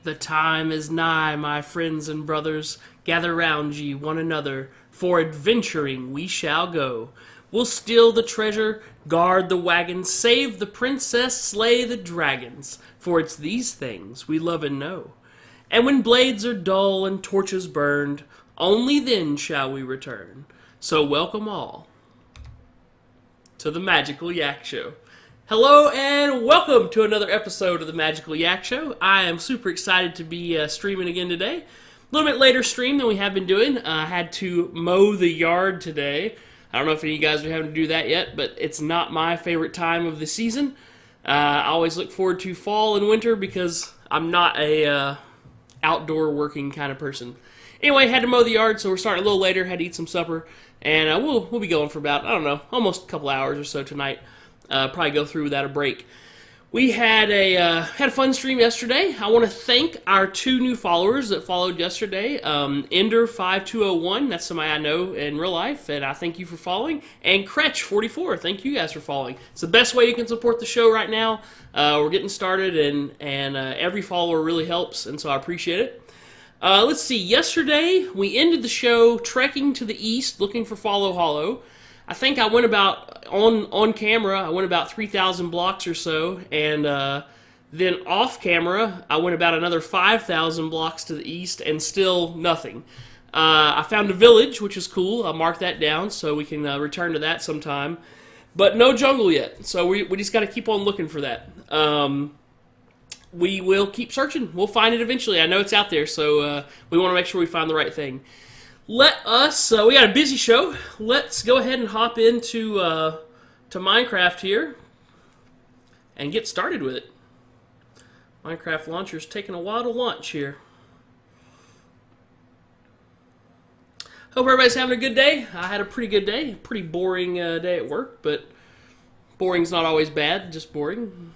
The time is nigh, my friends and brothers. Gather round ye one another, for adventuring we shall go. We'll steal the treasure, guard the wagons, save the princess, slay the dragons. For it's these things we love and know. And when blades are dull and torches burned, only then shall we return. So welcome all to the Magical Yak Show. Hello and welcome to another episode of the Magical Yak Show. I am super excited to be streaming again today. A little bit later stream than we have been doing. I had to mow the yard today. I don't know if any of you guys are having to do that yet, but it's not my favorite time of the season. I always look forward to fall and winter because I'm not a outdoor working kind of person. Anyway, had to mow the yard, so we're starting a little later. Had to eat some supper, and we'll be going for about, I don't know, almost a couple hours or so tonight. Probably go through without a break. We had a fun stream yesterday. I want to thank our two new followers that followed yesterday. Ender5201, that's somebody I know in real life, and I thank you for following. And Kretch44, thank you guys for following. It's the best way you can support the show right now. We're getting started, and every follower really helps, and so I appreciate it. Let's see, yesterday we ended the show trekking to the east looking for Follow Hollow. I think I went about, on camera, I went about 3,000 blocks or so, and then off camera, I went about another 5,000 blocks to the east, and still nothing. I found a village, which is cool. I'll mark that down so we can return to that sometime. But no jungle yet, so we just got to keep on looking for that. We will keep searching. We'll find it eventually. I know it's out there, so we want to make sure we find the right thing. We got a busy show. Let's go ahead and hop into to Minecraft here and get started with it. Minecraft launcher's taking a while to launch here. Hope everybody's having a good day. I had a pretty good day. Pretty boring day at work, but boring's not always bad, just boring.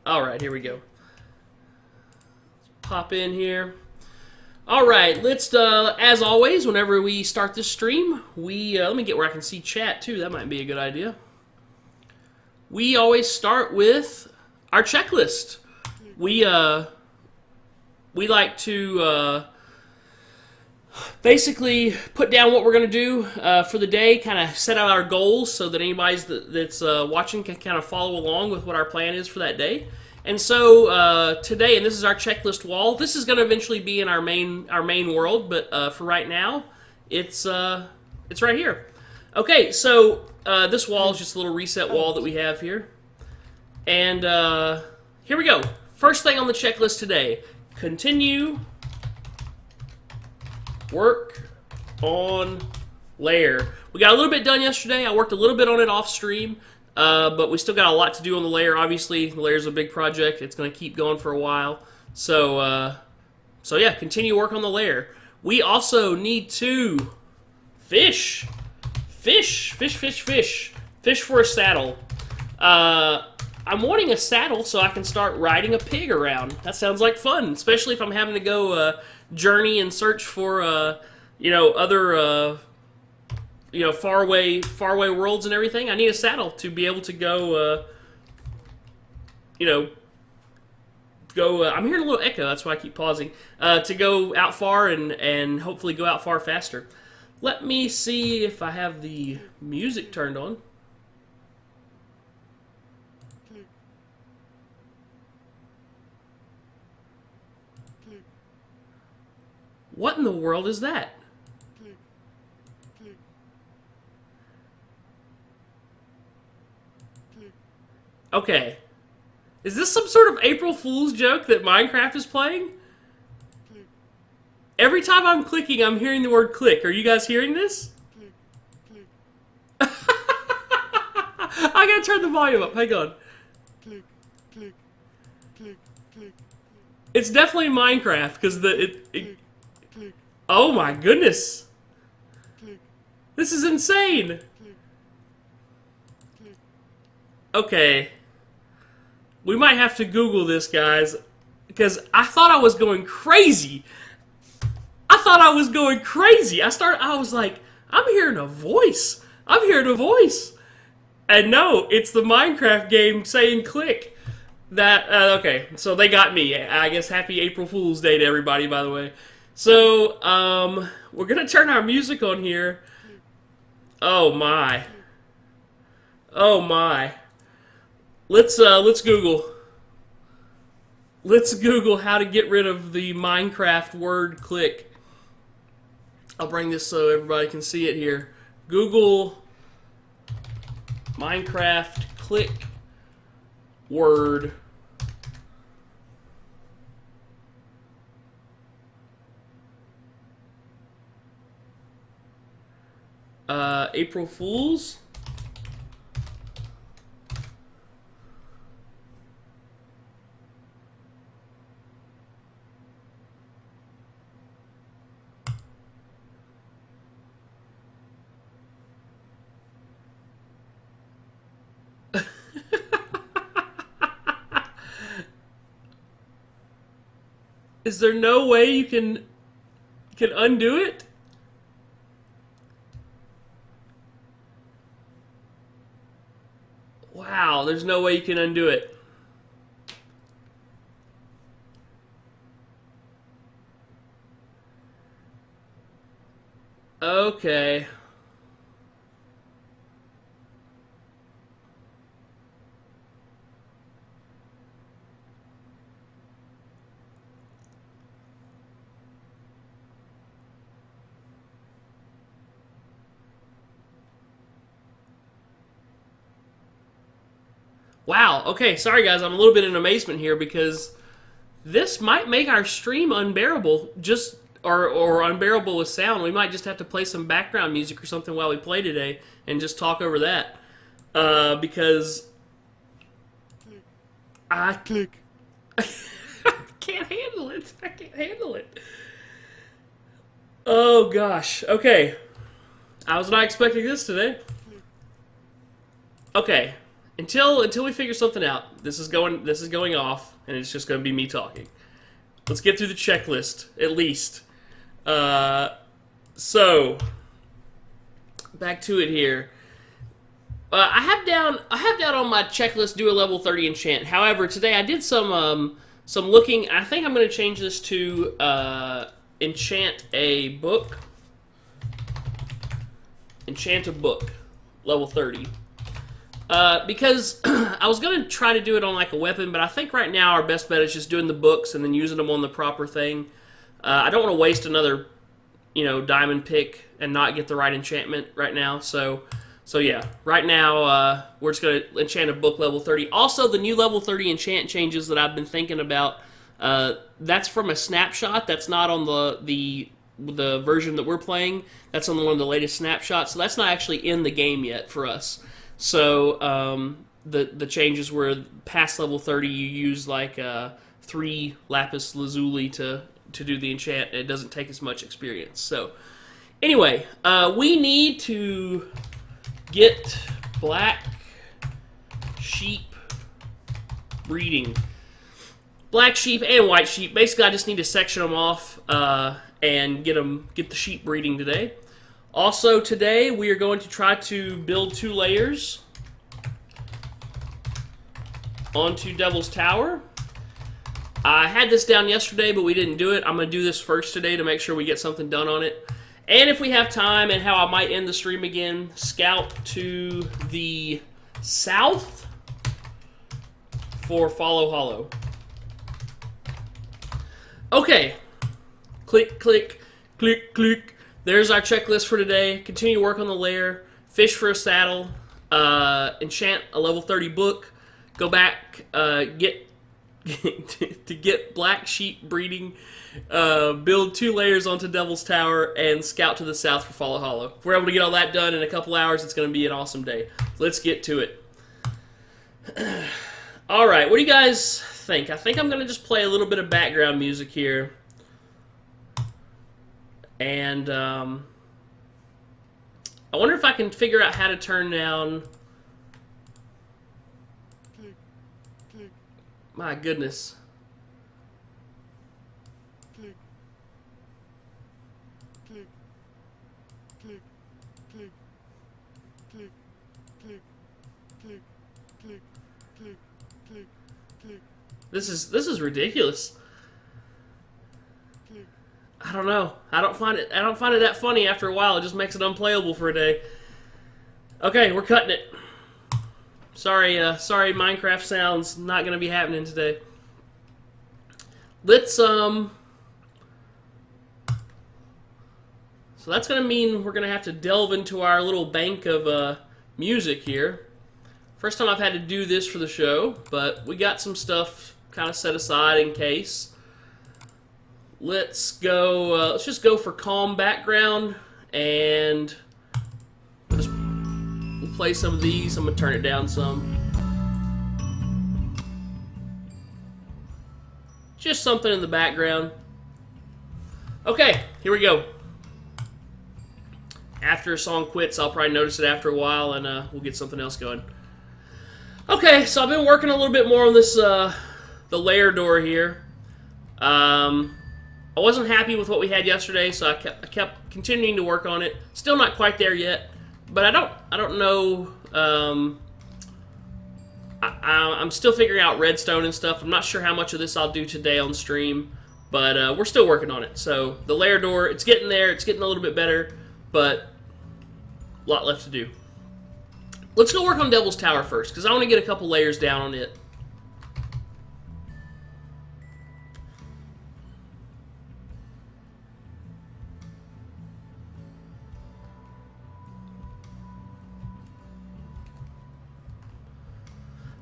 Alright, here we go. Let's pop in here. Alright, let's, as always, whenever we start this stream, let me get where I can see chat, too. That might be a good idea. We always start with our checklist. We like to, basically put down what we're going to do for the day, kind of set out our goals so that anybody that's watching can kind of follow along with what our plan is for that day. And so today, and this is our checklist wall. This is going to eventually be in our main world, but for right now, it's right here. Okay, so this wall is just a little reset wall that we have here, and here we go. First thing on the checklist today: continue work on lair. We got a little bit done yesterday. I worked a little bit on it off stream. But we still got a lot to do on the lair. Obviously, the lair's a big project. It's going to keep going for a while. So yeah, continue work on the lair. We also need to fish for a saddle. I'm wanting a saddle so I can start riding a pig around. That sounds like fun, especially if I'm having to go journey and search for other faraway worlds and everything. I need a saddle to be able to go, I'm hearing a little echo, that's why I keep pausing, to go out far and hopefully go out far faster. Let me see if I have the music turned on. What in the world is that? Okay. Is this some sort of April Fool's joke that Minecraft is playing? Every time I'm clicking, I'm hearing the word click. Are you guys hearing this? I gotta turn the volume up. Hang on. It's definitely Minecraft, because oh my goodness. This is insane. Okay. We might have to Google this, guys, because I thought I was going crazy. I was like, I'm hearing a voice. And no, it's the Minecraft game saying click. That okay, so they got me. I guess happy April Fool's Day to everybody, by the way. So, we're gonna turn our music on here. Oh my. Oh my. Let's Google. Let's Google how to get rid of the Minecraft word click. I'll bring this so everybody can see it here. Google Minecraft click word. April Fools. Is there no way you can undo it? Wow, there's no way you can undo it. Okay. Wow. Okay, sorry guys, I'm a little bit in amazement here because this might make our stream unbearable. Just or unbearable with sound. We might just have to play some background music or something while we play today and just talk over that. Because I Click. can't handle it. I can't handle it. Oh gosh. Okay. I was not expecting this today. Okay. Until we figure something out, this is going off, and it's just going to be me talking. Let's get through the checklist at least. So back to it here. I have down on my checklist do a level 30 enchant. However, today I did some looking. I think I'm going to change this to enchant a book. Enchant a book, level 30. Because I was going to try to do it on like a weapon, but I think right now our best bet is just doing the books and then using them on the proper thing. I don't want to waste another, diamond pick and not get the right enchantment right now. So yeah, right now we're just going to enchant a book level 30. Also, the new level 30 enchant changes that I've been thinking about, that's from a snapshot. That's not on the version that we're playing. That's on one of the latest snapshots. So that's not actually in the game yet for us. So the changes were past level 30, you use like 3 lapis lazuli to do the enchant. It doesn't take as much experience. So anyway, we need to get black sheep breeding. Black sheep and white sheep. Basically, I just need to section them off and get the sheep breeding today. Also today, we are going to try to build 2 layers onto Devil's Tower. I had this down yesterday, but we didn't do it. I'm going to do this first today to make sure we get something done on it. And if we have time, and how I might end the stream again, scout to the south for Follow Hollow. Okay. Click, click, click, click. There's our checklist for today. Continue to work on the lair. Fish for a saddle. Enchant a level 30 book. Go back, get black sheep breeding. Build 2 layers onto Devil's Tower, and scout to the south for Follow Hollow. If we're able to get all that done in a couple hours, it's going to be an awesome day. Let's get to it. Alright, what do you guys think? I think I'm going to just play a little bit of background music here. And I wonder if I can figure out how to turn down... My goodness. This is ridiculous. I don't know. I don't find it that funny after a while. It just makes it unplayable for a day. Okay, we're cutting it. Sorry, Minecraft sounds not gonna be happening today. Let's So that's gonna mean we're gonna have to delve into our little bank of music here. First time I've had to do this for the show, but we got some stuff kind of set aside in case. Let's go. Let's just go for calm background, and we'll play some of these. I'm gonna turn it down some. Just something in the background. Okay, here we go. After a song quits, I'll probably notice it after a while, and we'll get something else going. Okay, so I've been working a little bit more on this, the layer door here. I wasn't happy with what we had yesterday, so I kept continuing to work on it. Still not quite there yet, but I don't know. I'm still figuring out redstone and stuff. I'm not sure how much of this I'll do today on stream, but we're still working on it. So the layer door, it's getting there. It's getting a little bit better, but a lot left to do. Let's go work on Devil's Tower first, because I want to get a couple layers down on it.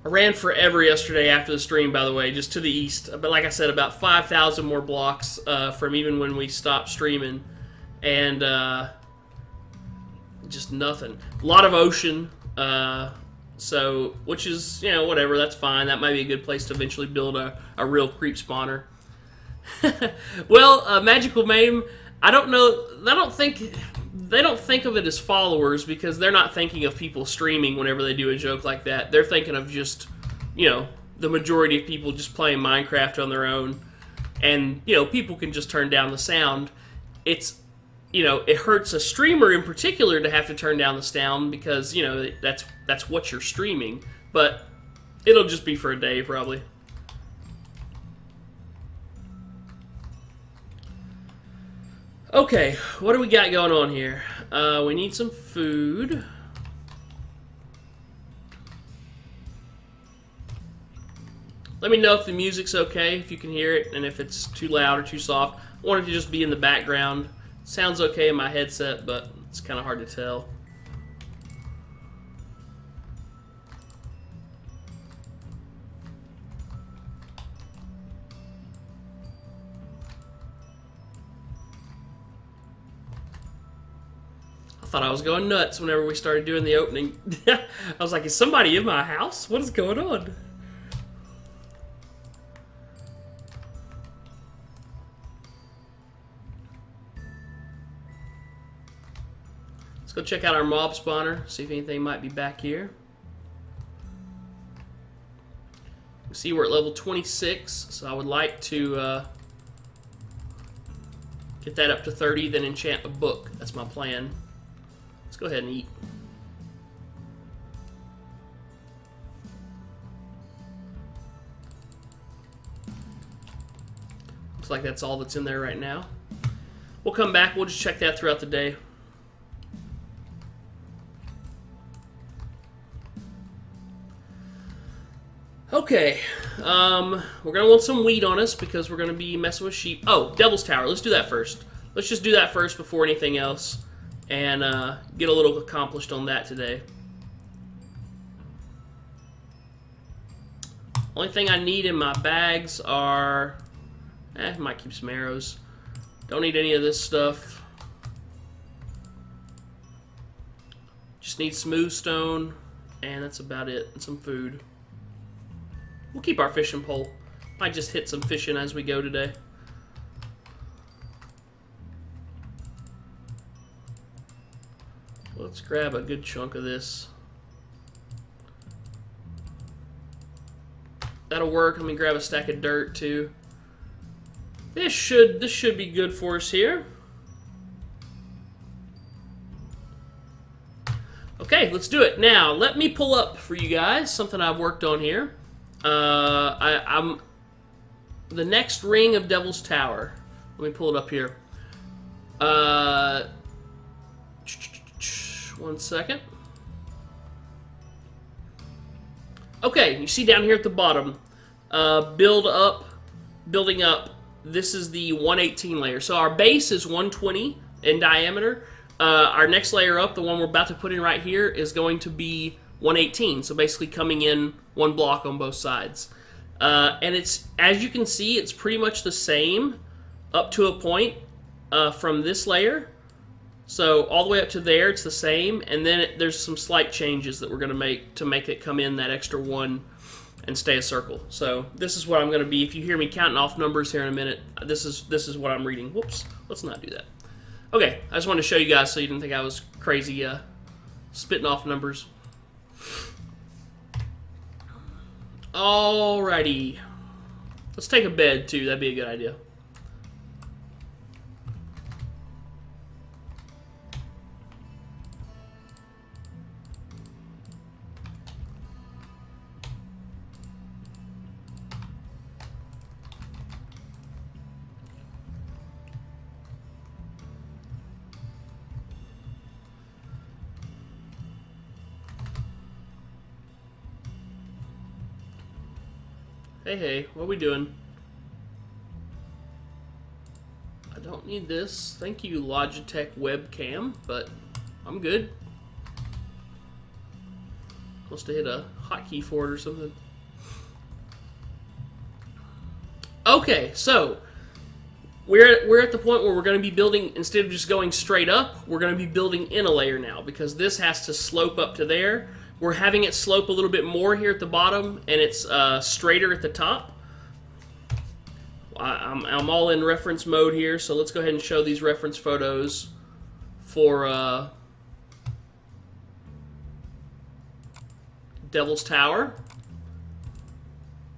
I ran forever yesterday after the stream, by the way, just to the east. But like I said, about 5,000 more blocks from even when we stopped streaming. And just nothing. A lot of ocean. So, which is, whatever, that's fine. That might be a good place to eventually build a real creep spawner. Well, Magical Mame, I don't know, they don't think of it as followers because they're not thinking of people streaming whenever they do a joke like that. They're thinking of just, the majority of people just playing Minecraft on their own. And, people can just turn down the sound. It's, it hurts a streamer in particular to have to turn down the sound because, that's what you're streaming. But it'll just be for a day, probably. Okay, what do we got going on here? We need some food. Let me know if the music's okay, if you can hear it, and if it's too loud or too soft. I want it to just be in the background. Sounds okay in my headset, but it's kind of hard to tell. I thought I was going nuts whenever we started doing the opening. I was like, is somebody in my house? What is going on? Let's go check out our mob spawner, see if anything might be back here. You see we're at level 26, so I would like to get that up to 30, then enchant a book. That's my plan. Let's go ahead and eat. Looks like that's all that's in there right now. We'll come back, we'll just check that throughout the day. Okay, we're going to want some wheat on us because we're going to be messing with sheep. Oh, Devil's Tower, let's do that first. Let's just do that first before anything else and get a little accomplished on that today. Only thing I need in my bags are... I might keep some arrows. Don't need any of this stuff. Just need smooth stone, and that's about it, and some food. We'll keep our fishing pole. Might just hit some fishing as we go today. Let's grab a good chunk of this. That'll work. Let me grab a stack of dirt too. This should be good for us here. Okay, let's do it. Now, let me pull up for you guys something I've worked on here. I'm the next ring of Devil's Tower. Let me pull it up here. 1 second. Okay, you see down here at the bottom, building up. This is the 118 layer. So our base is 120 in diameter. Our next layer up, the one we're about to put in right here, is going to be 118. So basically coming in one block on both sides. And it's, as you can see, it's pretty much the same up to a point from this layer. So all the way up to there, it's the same, and then there's some slight changes that we're going to make to make it come in that extra one and stay a circle. So this is what I'm going to be. If you hear me counting off numbers here in a minute, this is what I'm reading. Whoops, let's not do that. Okay, I just wanted to show you guys so you didn't think I was crazy spitting off numbers. Alrighty, let's take a bed too. That'd be a good idea. Hey, what are we doing? I don't need this. Thank you, Logitech webcam, but I'm good. Must have hit a hotkey for it or something. Okay, so we're at the point where we're going to be building, instead of just going straight up, we're going to be building in a layer now, because this has to slope up to there. We're having it slope a little bit more here at the bottom, and it's straighter at the top. I'm all in reference mode here, so let's go ahead and show these reference photos for Devil's Tower.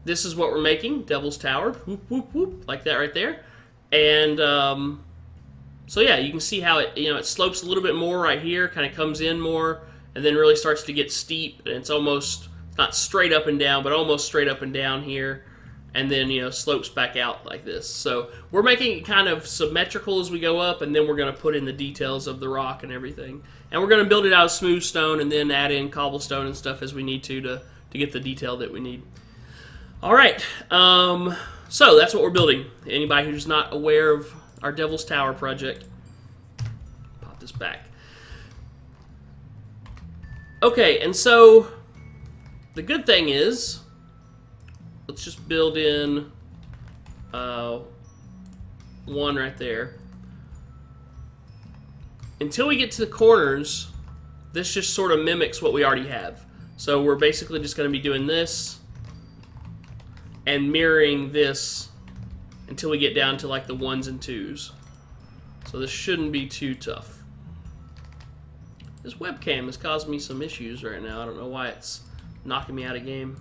This is what we're making, Devil's Tower, whoop, whoop, whoop, like that right there. And so yeah, you can see how it, it slopes a little bit more right here, kind of comes in more, and then really starts to get steep, and it's almost, not straight up and down, but almost straight up and down here, and then, slopes back out like this. So we're making it kind of symmetrical as we go up, and then we're going to put in the details of the rock and everything. And we're going to build it out of smooth stone, and then add in cobblestone and stuff as we need to get the detail that we need. All right, so that's what we're building. Anybody who's not aware of our Devil's Tower project, pop this back. Okay, and so the good thing is, let's just build in one right there. Until we get to the corners, this just sort of mimics what we already have. So we're basically just going to be doing this and mirroring this until we get down to like the 1s and 2s. So this shouldn't be too tough. This webcam is causing me some issues right now. I don't know why it's knocking me out of game.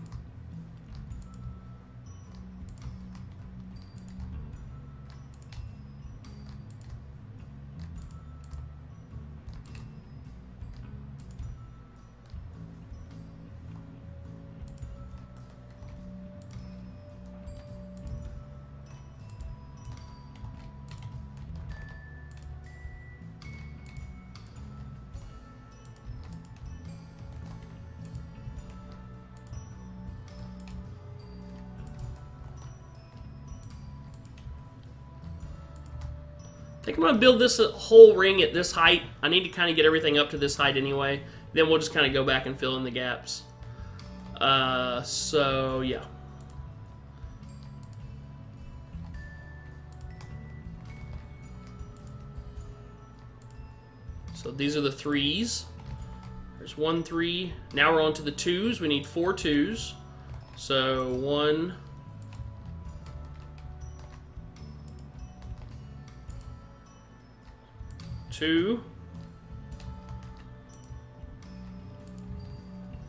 I think I'm going to build this whole ring at this height. I need to kind of get everything up to this height anyway. Then we'll just kind of go back and fill in the gaps. So, yeah. So these are the 3s. There's 1, 3. Now we're on to the 2s. We need 4 2s. So 1, 2,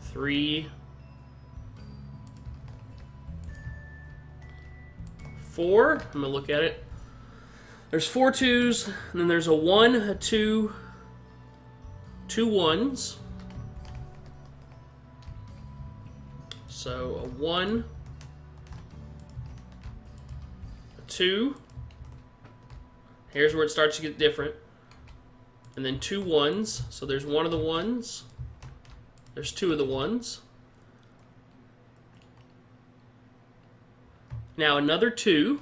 3, 4. I'm gonna look at it. There's 4 2s, and then there's a 1, a 2, 2 1s. So a 1, 2. Here's where it starts to get different. And then 2 1s. So there's 1 of the 1s. There's 2 of the 1s. Now another 2.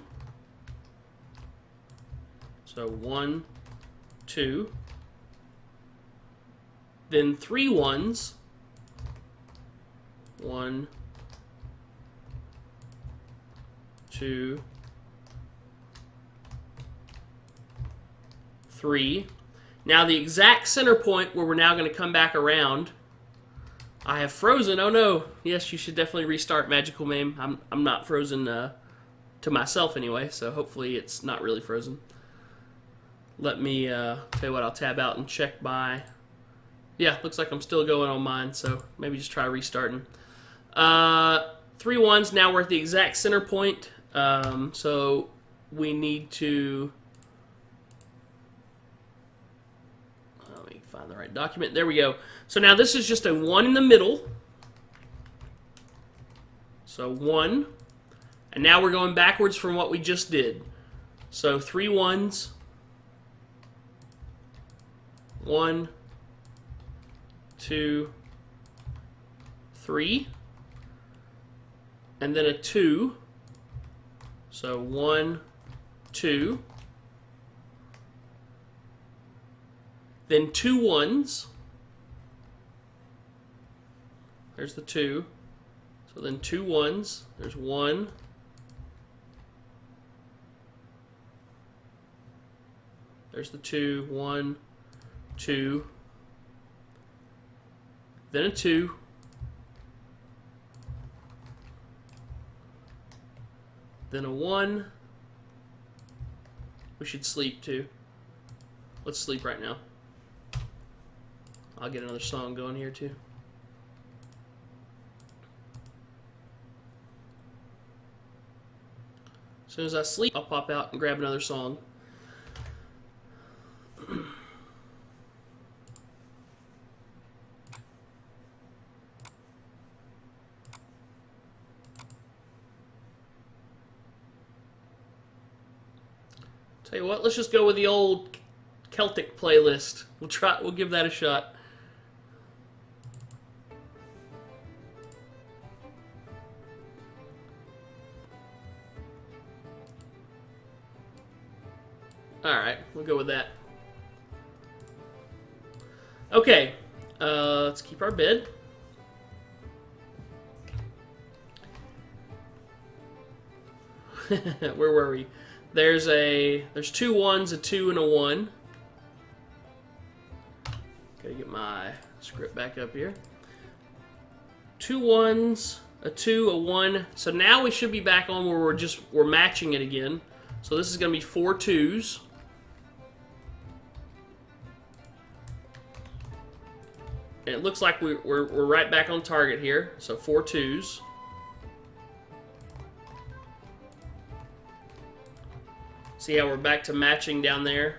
So 1, 2. Then 3 1s. 1, 2, 3. Now the exact center point where we're now going to come back around, I have frozen. Oh no! Yes, you should definitely restart Magical Meme. I'm not frozen to myself anyway, so hopefully it's not really frozen. Let me tell you what. I'll tab out and check my. Yeah, looks like I'm still going on mine, so maybe just try restarting. 3 1s. Now we're at the exact center point, so we need to. Let me find the right document. There we go. So now this is just a 1 in the middle. So 1. And now we're going backwards from what we just did. So 3 1s. 1, 2, 3. And then a 2. So 1, 2. Then 2 1s. There's the 2. So then 2 1s. There's 1. There's the 2. 1, 2. Then a 2. Then a 1. We should sleep too. Let's sleep right now. I'll get another song going here too. As soon as I sleep, I'll pop out and grab another song. Tell you what, let's just go with the old Celtic playlist. We'll give that a shot. Alright, we'll go with that. Okay, let's keep our bid. Where were we? There's 2 1s, a 2, and a 1. Gotta get my script back up here. 2 1s, a 2, a 1. So now we should be back on where we're matching it again. So this is gonna be 4 2s. And it looks like we're right back on target here. So 4 2s. See how we're back to matching down there?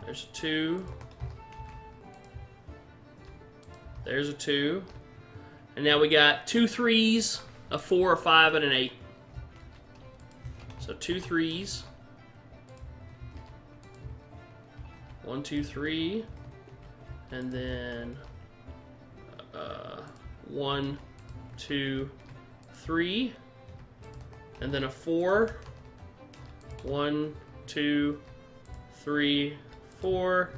There's a 2. There's a 2. And now we got 2 3s, a 4, a 5, and an 8. So 2 3s. 1 2 3. And then 1 2 3. And then a 4. 1 2 3 4.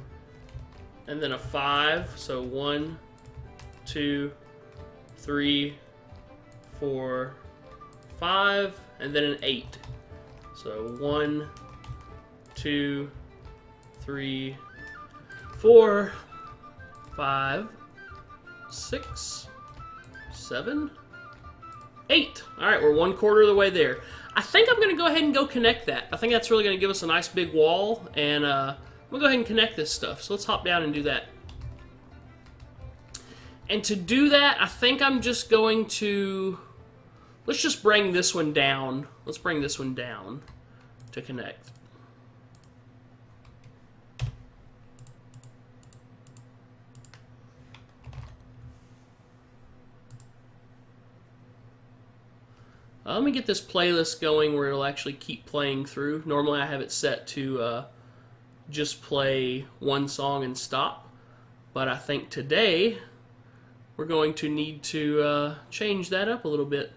And then a 5. So 1 2 3 4 5. And then an 8. So 1 2 3 4 5 6 7 8. Alright, we're 1/4 of the way there. I think I'm going to go ahead and go connect that. I think that's really going to give us a nice big wall, and I'm going to go ahead and connect this stuff. So let's hop down and do that. And to do that, I think I'm just going to... Let's just bring this one down. Let's bring this one down to connect. Let me get this playlist going where it'll actually keep playing through. Normally I have it set to just play one song and stop, but I think today we're going to need to change that up a little bit.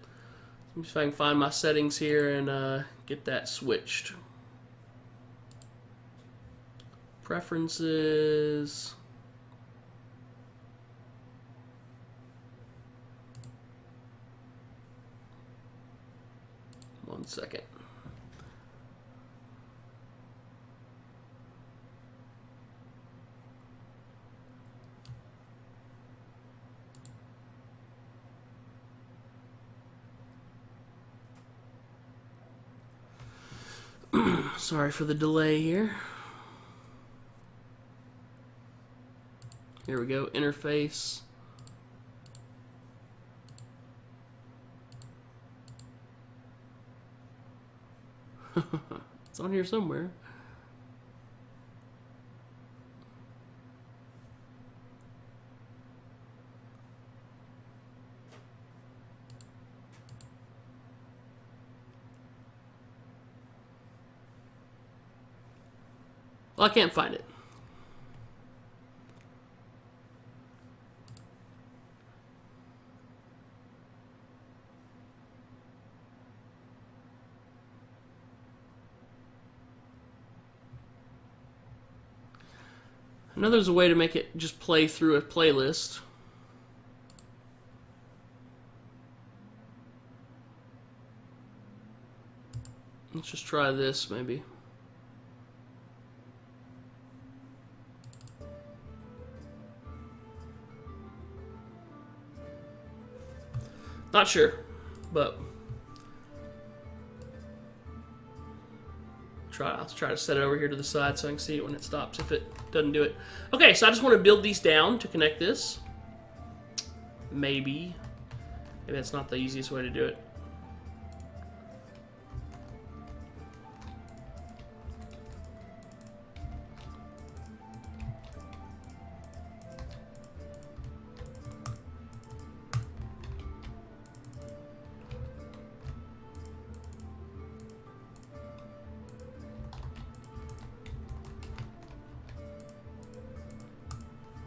Let me see if I can find my settings here and get that switched. Preferences. One second. Sorry for the delay here. Here we go, interface. It's on here somewhere. Well, I can't find it. I know there's a way to make it just play through a playlist. Let's just try this, maybe. Not sure, but I'll try to set it over here to the side so I can see it when it stops if it doesn't do it. Okay, so I just want to build these down to connect this. Maybe that's not the easiest way to do it.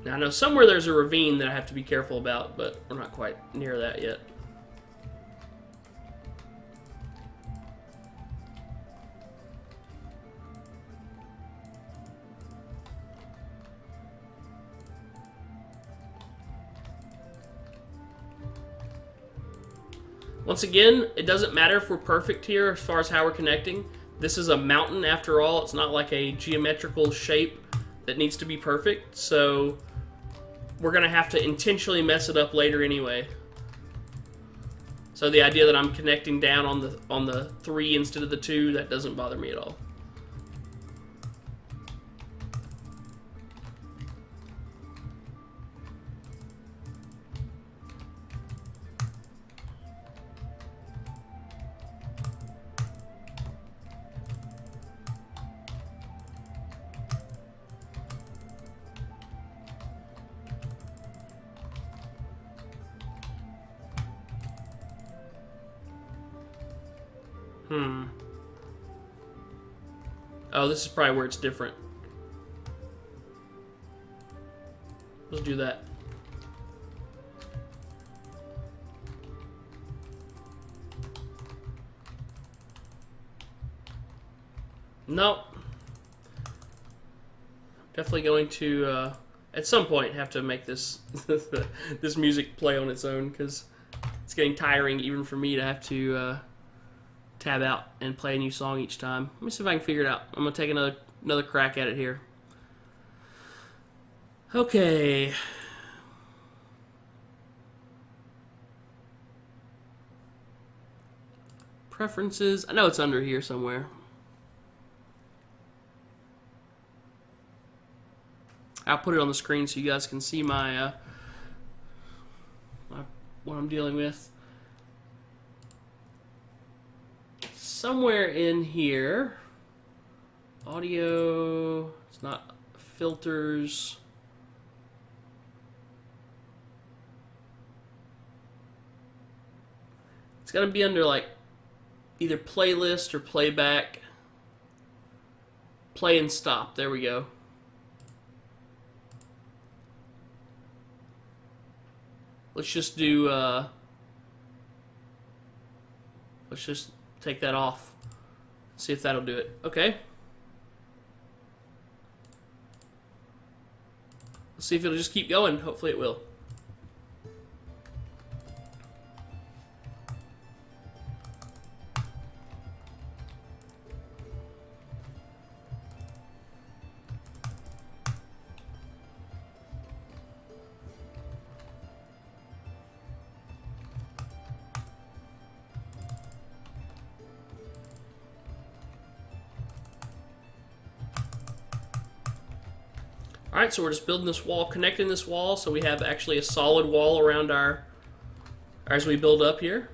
Now, I know somewhere there's a ravine that I have to be careful about, but we're not quite near that yet. Once again, it doesn't matter if we're perfect here as far as how we're connecting. This is a mountain after all. It's not like a geometrical shape that needs to be perfect, so we're going to have to intentionally mess it up later anyway. So the idea that I'm connecting down on the 3 instead of the 2, that doesn't bother me at all. Oh, this is probably where it's different. Let's do that. Nope. Definitely going to, at some point, have to make this this music play on its own, because it's getting tiring even for me to have to tab out and play a new song each time. Let me see if I can figure it out. I'm going to take another crack at it here. Okay. Preferences. I know it's under here somewhere. I'll put it on the screen so you guys can see my what I'm dealing with. Somewhere in here, audio, it's not filters. It's got to be under like either playlist or playback. Play and stop. There we go. Let's just do, let's just take that off. See if that'll do it. Okay. Let's see if it'll just keep going. Hopefully it will. Alright, so we're just building this wall, connecting this wall, so we have actually a solid wall around our, as we build up here.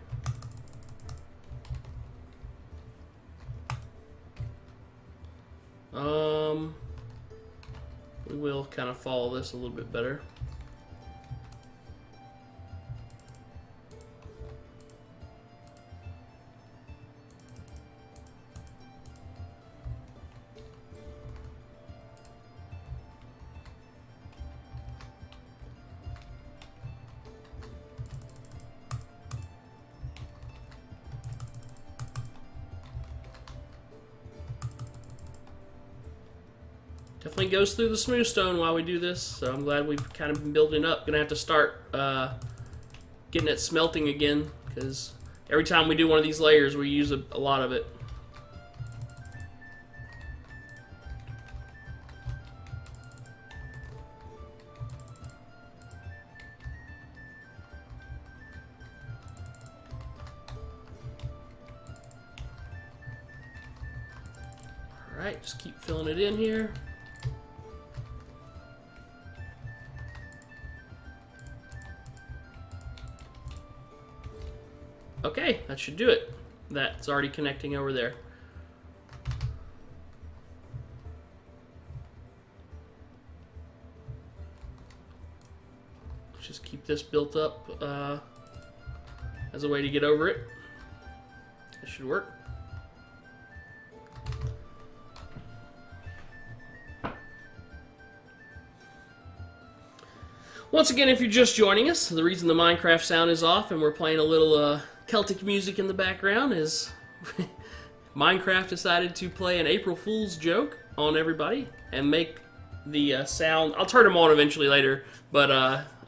We will kind of follow this a little bit better. Definitely goes through the smooth stone while we do this, so I'm glad we've kind of been building up. Gonna have to start getting it smelting again, because every time we do one of these layers, we use a lot of it. Alright, just keep filling it in here. Okay, that should do it. That's already connecting over there. Let's just keep this built up as a way to get over it. That should work. Once again, if you're just joining us, the reason the Minecraft sound is off and we're playing a little Celtic music in the background is Minecraft decided to play an April Fool's joke on everybody and make the sound. I'll turn them on eventually later, but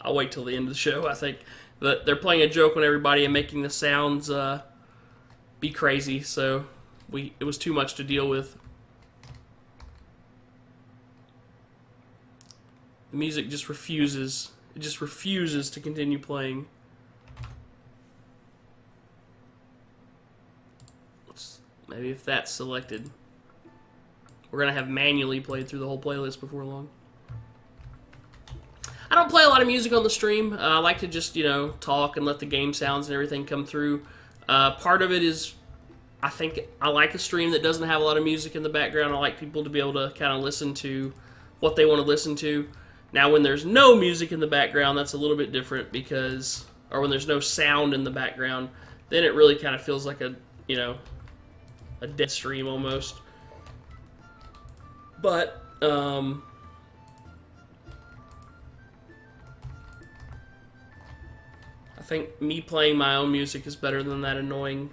I'll wait till the end of the show, I think. But they're playing a joke on everybody and making the sounds be crazy, so it was too much to deal with. The music just refuses. It just refuses to continue playing. Maybe if that's selected. We're going to have manually played through the whole playlist before long. I don't play a lot of music on the stream. I like to just, talk and let the game sounds and everything come through. Part of it is, I think I like a stream that doesn't have a lot of music in the background. I like people to be able to kind of listen to what they want to listen to. Now, when there's no music in the background, that's a little bit different because, or when there's no sound in the background, then it really kind of feels like a dead stream almost. But, I think me playing my own music is better than that annoying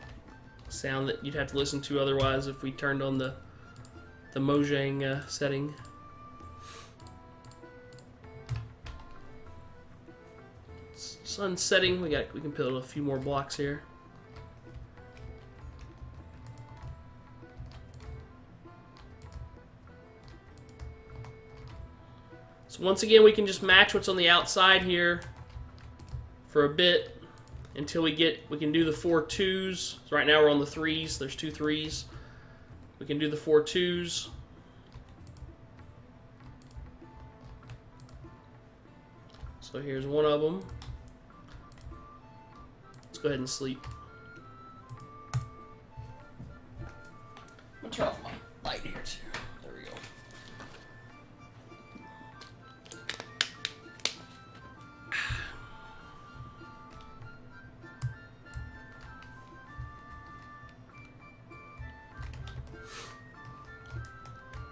sound that you'd have to listen to otherwise if we turned on the Mojang setting. Sun setting. We can build a few more blocks here. So once again, we can just match what's on the outside here for a bit until we can do the 4 2s. So right now we're on the 3s. There's 2 3s. We can do the 4 2s. So here's one of them. Let's go ahead and sleep. I'm gonna turn off my light here too. There we go.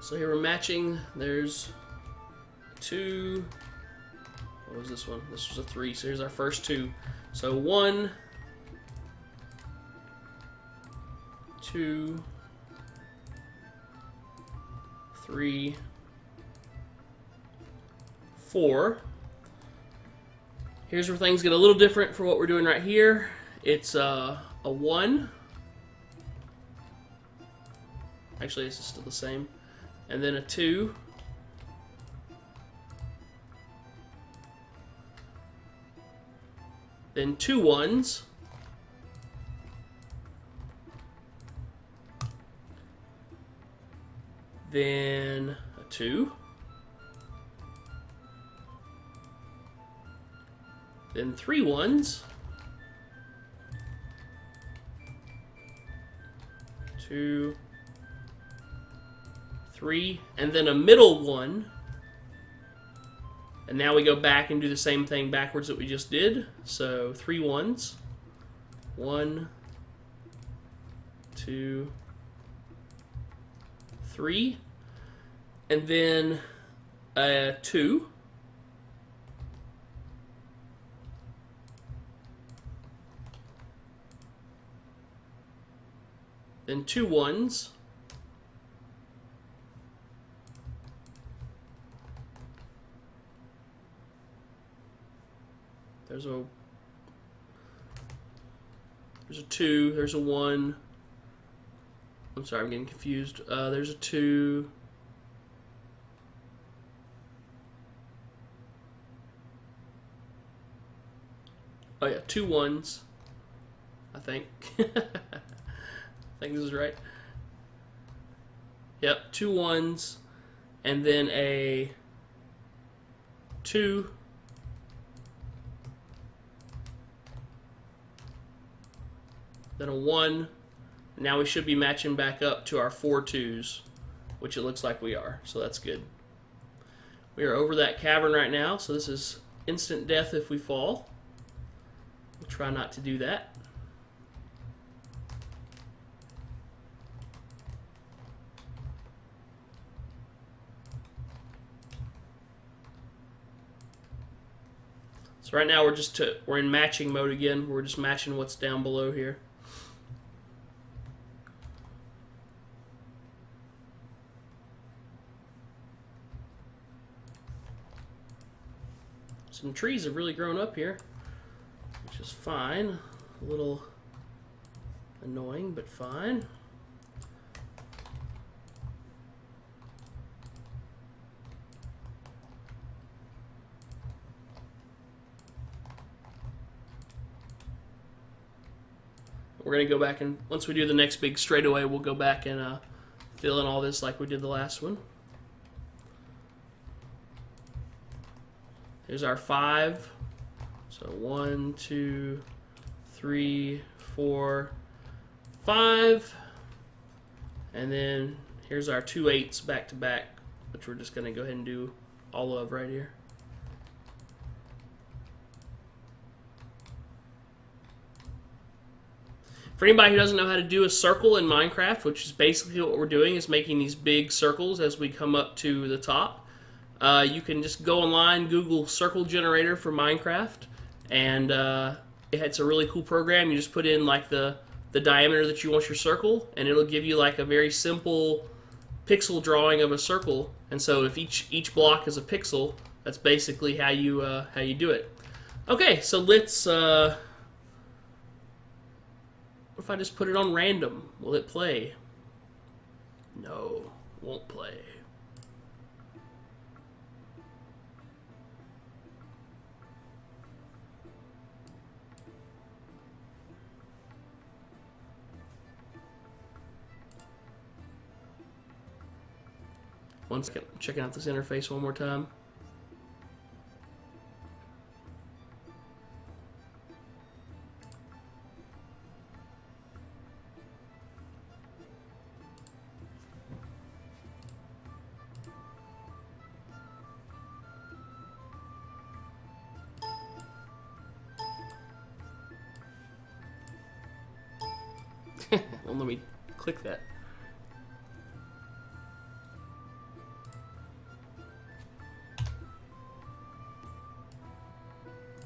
So here we're matching. There's 2. What was this one? This was a 3. So here's our first 2. So 1, 2, 3, 4. Here's where things get a little different for what we're doing right here. It's a 1. Actually, this is still the same. And then a 2. Then 2 1s. Then a 2. Then 3 1s. 2, 3, and then a middle 1. And now we go back and do the same thing backwards that we just did. So 3 1s. 1, 2, 3. And then a 2. Then 2 1s. There's a 2, there's a 1. I'm sorry, I'm getting confused. There's a 2. Oh yeah, 2 1s. I think. I think this is right. Yep, 2 1s, and then a 2. Then a 1. Now we should be matching back up to our 4 2s, which it looks like we are, so that's good. We are over that cavern right now, so this is instant death if we fall. We'll try not to do that. So right now we're in matching mode again. We're just matching what's down below here. Some trees have really grown up here, which is fine. A little annoying, but fine. We're going to go back and, once we do the next big straightaway, we'll go back and fill in all this like we did the last one. Here's our 5. So 1, 2, 3, 4, 5. And then here's our 2 8s back to back, which we're just going to go ahead and do all of right here. For anybody who doesn't know how to do a circle in Minecraft, which is basically what we're doing, is making these big circles as we come up to the top. You can just go online, Google circle generator for Minecraft, and it's a really cool program. You just put in like the diameter that you want your circle, and it'll give you like a very simple pixel drawing of a circle. And so if each block is a pixel, that's basically how you do it. Okay, so let's. What if I just put it on random? Will it play? No, won't play. One second, checking out this interface one more time. Well, let me click that.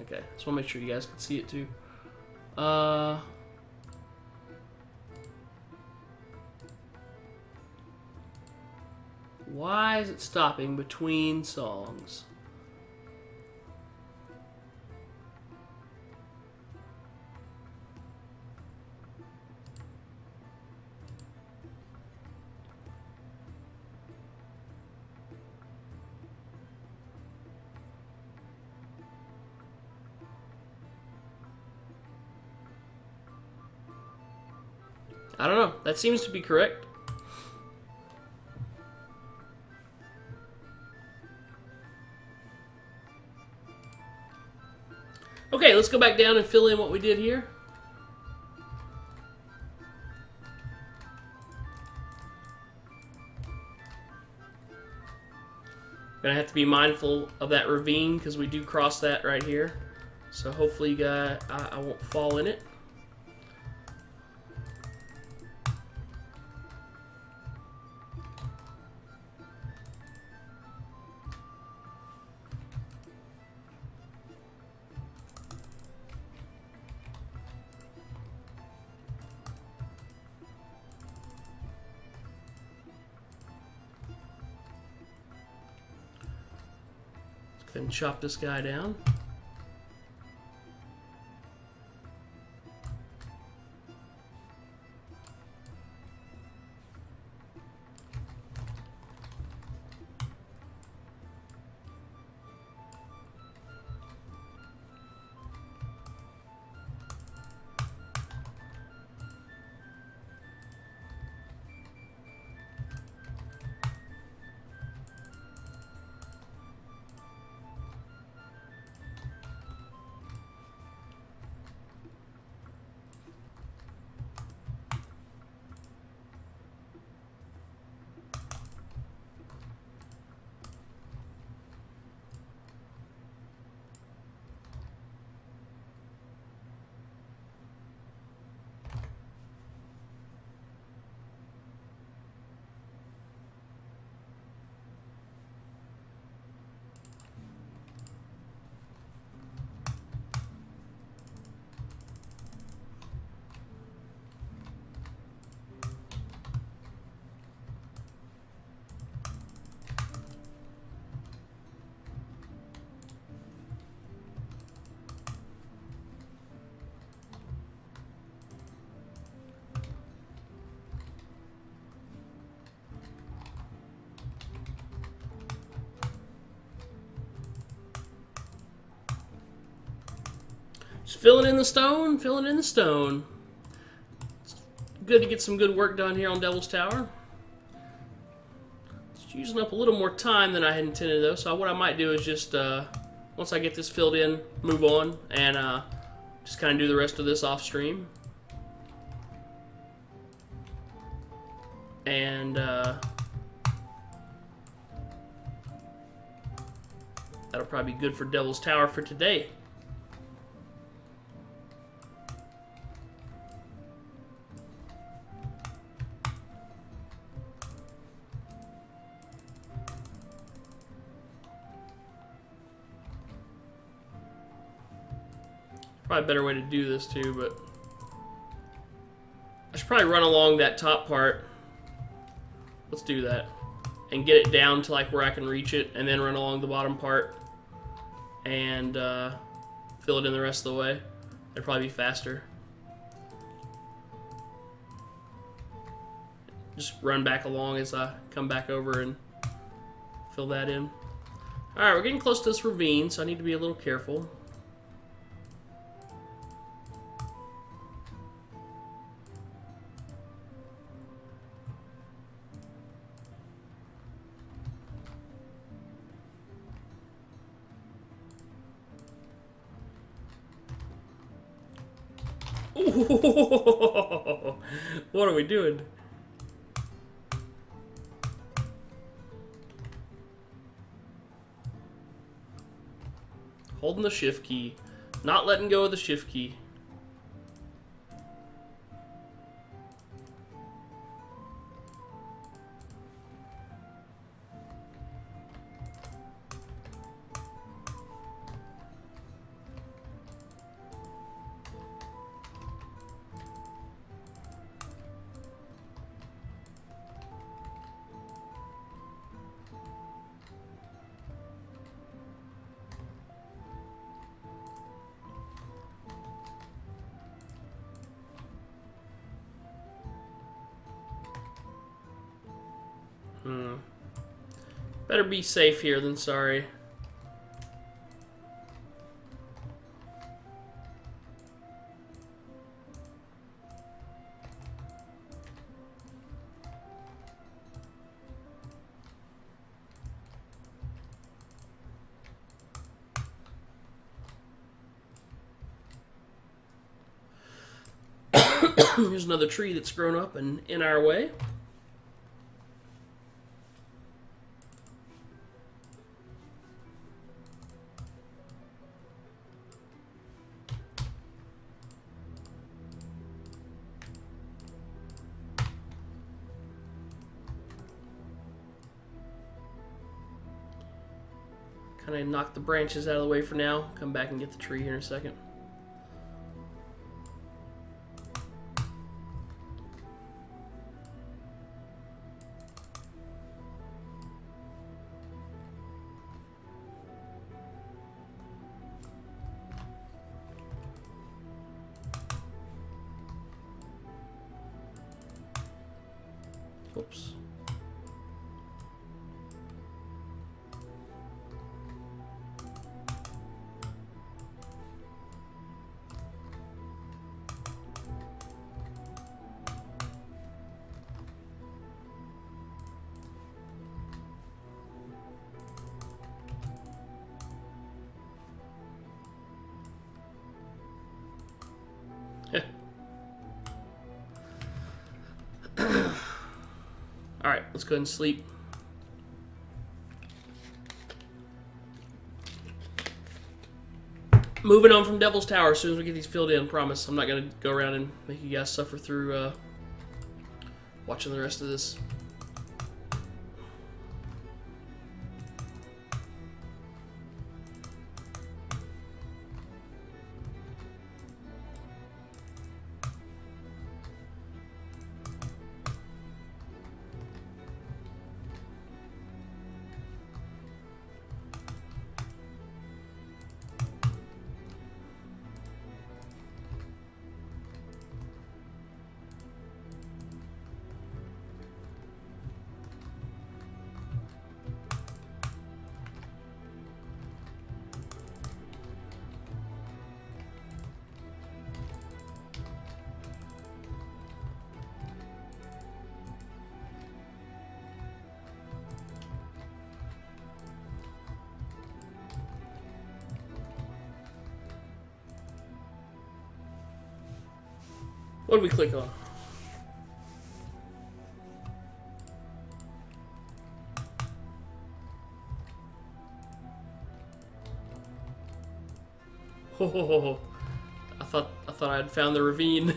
Okay, just want to make sure you guys can see it too. Why is it stopping between songs? I don't know. That seems to be correct. Okay, let's go back down and fill in what we did here. Gonna have to be mindful of that ravine because we do cross that right here. So hopefully you guys, I won't fall in it. Go ahead and chop this guy down. Just filling in the stone, filling in the stone. It's good to get some good work done here on Devil's Tower. It's using up a little more time than I had intended though, so what I might do is just, once I get this filled in, move on, and just kind of do the rest of this off stream. And that'll probably be good for Devil's Tower for today. Probably a better way to do this too, but I should probably run along that top part. Let's do that and get it down to like where I can reach it, and then run along the bottom part and fill it in the rest of the way. It'd probably be faster. Just run back along as I come back over and fill that in. Alright, we're getting close to this ravine, so I need to be a little careful. Ooh, what are we doing? Holding the shift key. Not letting go of the shift key. Better be safe here than sorry. Here's another tree that's grown up and in our way. Kind of knock the branches out of the way for now. Come back and get the tree here in a second. Oops. Alright, let's go ahead and sleep. Moving on from Devil's Tower as soon as we get these filled in, promise. I'm not going to go around and make you guys suffer through watching the rest of this. What do we click on? Oh, I thought I had found the ravine.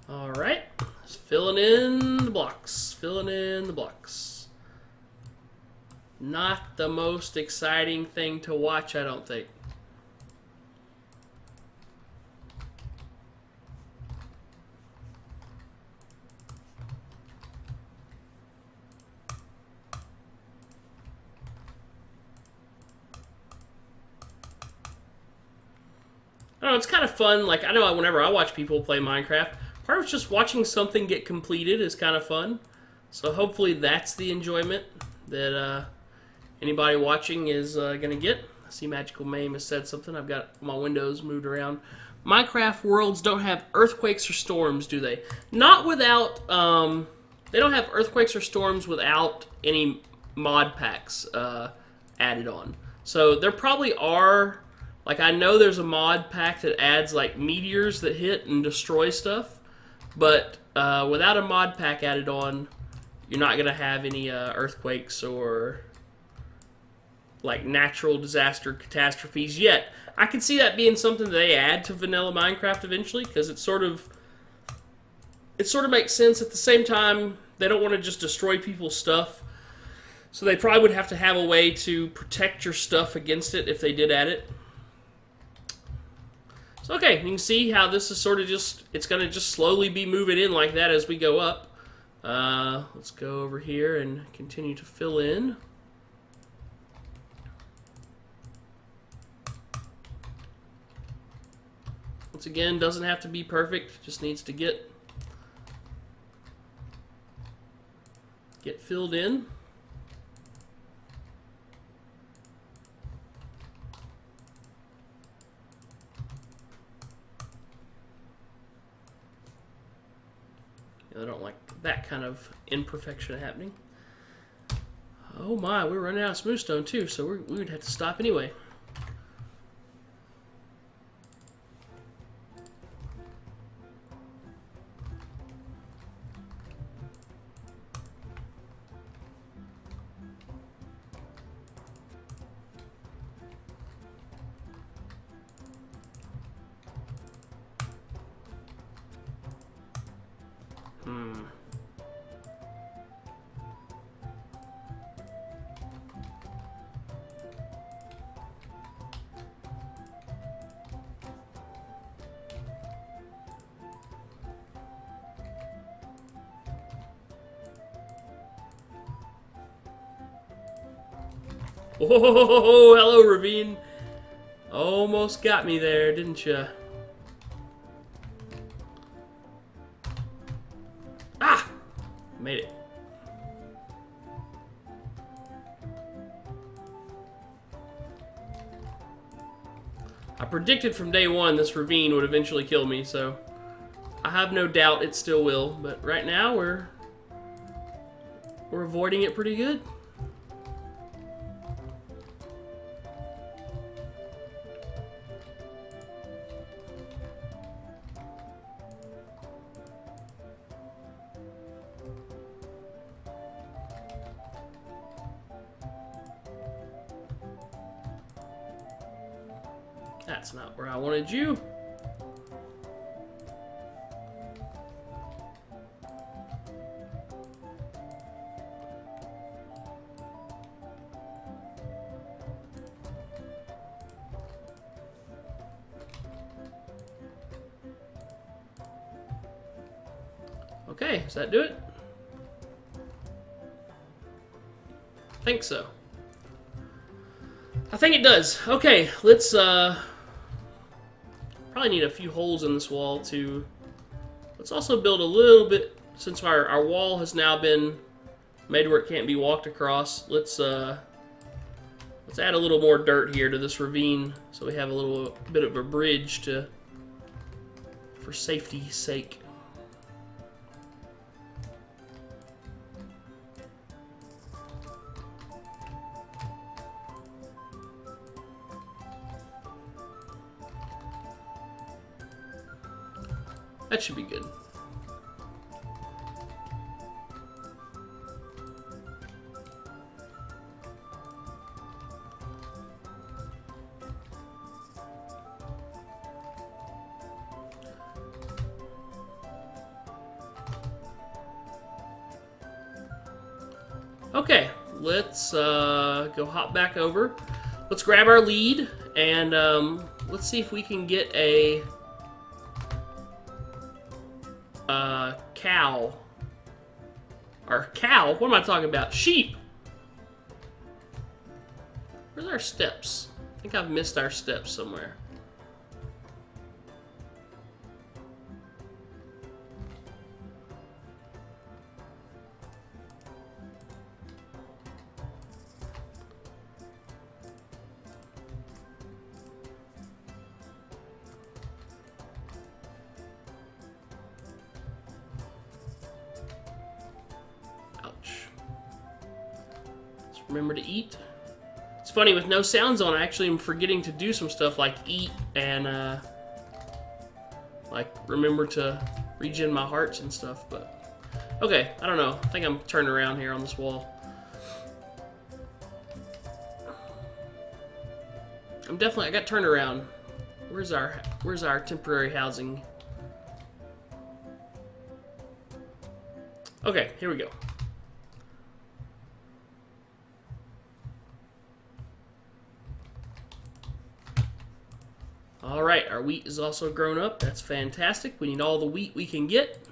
Alright, filling in the blocks, filling in the blocks. Not the most exciting thing to watch, I don't think. I don't know, it's kind of fun. Like, I know whenever I watch people play Minecraft, part of it's just watching something get completed is kind of fun. So hopefully that's the enjoyment that anybody watching is going to get. I see Magical Mame has said something. I've got my windows moved around. Minecraft worlds don't have earthquakes or storms, do they? Not without... they don't have earthquakes or storms without any mod packs added on. So there probably are... Like, I know there's a mod pack that adds, like, meteors that hit and destroy stuff. But without a mod pack added on, you're not going to have any earthquakes or, like, natural disaster catastrophes yet. I can see that being something that they add to vanilla Minecraft eventually, because it sort of makes sense. At the same time, they don't want to just destroy people's stuff. So they probably would have to have a way to protect your stuff against it if they did add it. So okay, you can see how this is sort of just, it's going to just slowly be moving in like that as we go up. Let's go over here and continue to fill in. Once again, doesn't have to be perfect, just needs to get filled in. I don't like that kind of imperfection happening. Oh my, we're running out of smooth stone too, so we would have to stop anyway. Oh, hello, ravine. Almost got me there, didn't you? Ah! Made it. I predicted from day one this ravine would eventually kill me, so I have no doubt it still will. But right now we're avoiding it pretty good. That's not where I wanted you. Okay, does that do it? I think so. I think it does. Okay, let's probably need a few holes in this wall to... Let's also build a little bit, since our wall has now been made where it can't be walked across. Let's add a little more dirt here to this ravine so we have a little bit of a bridge for safety's sake. That should be good. Okay, let's go hop back over. Let's grab our lead and let's see if we can get a cow. Or cow? What am I talking about? Sheep! Where's our steps? I think I've missed our steps somewhere. Remember to eat. It's funny, with no sounds on, I actually am forgetting to do some stuff like eat and like remember to regen my hearts and stuff, but okay, I don't know. I think I'm turning around here on this wall. I got turned around. Where's our temporary housing? Okay, here we go. Alright, our wheat is also grown up. That's fantastic. We need all the wheat we can get.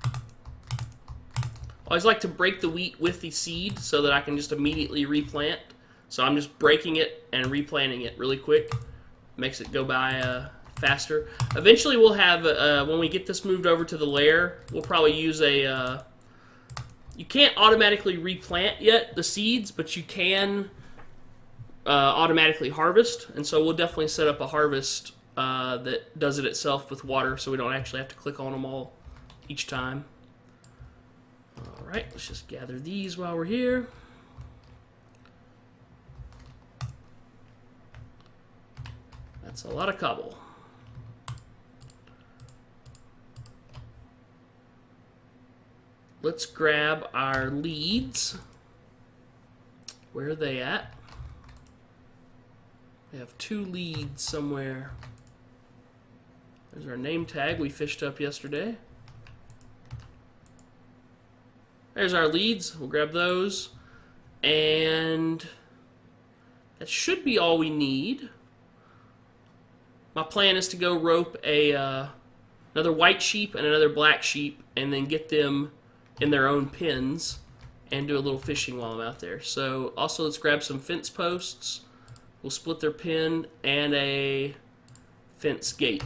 I always like to break the wheat with the seed so that I can just immediately replant. So I'm just breaking it and replanting it really quick. Makes it go by faster. Eventually we'll have, when we get this moved over to the lair, we'll probably use a... you can't automatically replant yet, the seeds, but you can automatically harvest. And so we'll definitely set up a harvest that does it itself with water so we don't actually have to click on them all each time. Alright, let's just gather these while we're here. That's a lot of cobble. Let's grab our leads. Where are they at? We have 2 leads somewhere. There's our name tag we fished up yesterday. There's our leads. We'll grab those. And that should be all we need. My plan is to go rope another white sheep and another black sheep and then get them in their own pens and do a little fishing while I'm out there. So also let's grab some fence posts. We'll split their pen and a fence gate.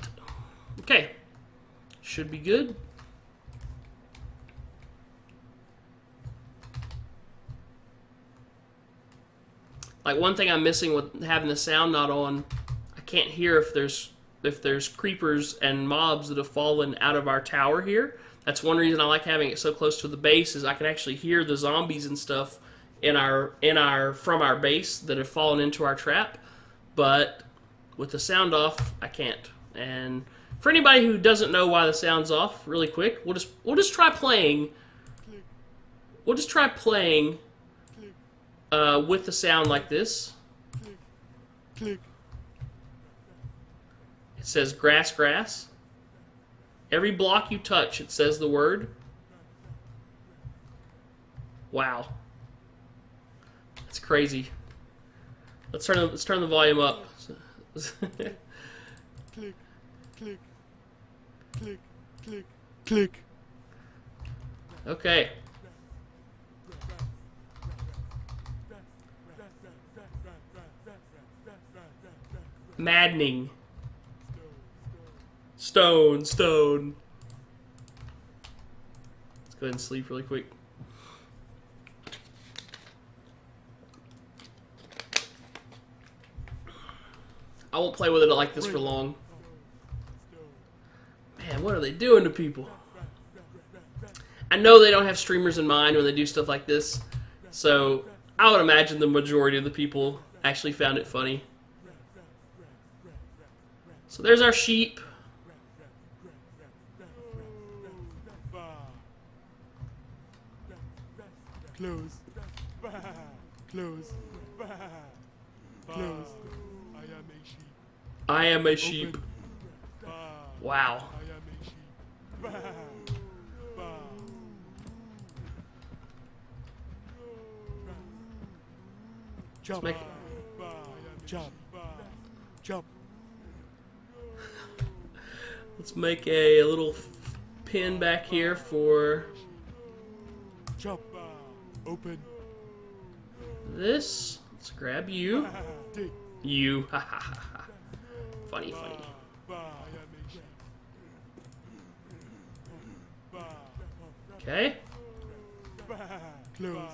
Okay. Should be good. Like, one thing I'm missing with having the sound not on, I can't hear if there's creepers and mobs that have fallen out of our tower here. That's one reason I like having it so close to the base, is I can actually hear the zombies and stuff from our base that have fallen into our trap. But with the sound off, I can't. And for anybody who doesn't know why the sound's off, really quick, we'll just try playing. We'll just try playing with the sound like this. It says grass, grass. Every block you touch, it says the word. Wow. That's crazy. Let's turn the volume up. Click, click, click, click, click. Okay. Maddening. Stone, stone. Let's go ahead and sleep really quick. I won't play with it like this for long. Man, what are they doing to people? I know they don't have streamers in mind when they do stuff like this, so I would imagine the majority of the people actually found it funny. So there's our sheep. Close. Close. Close. I am a sheep. Wow. Jump. Make Jump. Jump. Let's make a little pin back here for Jump. Open. this. Let's grab you. Dig. You. Ha ha ha ha. Funny, funny. Okay. Close.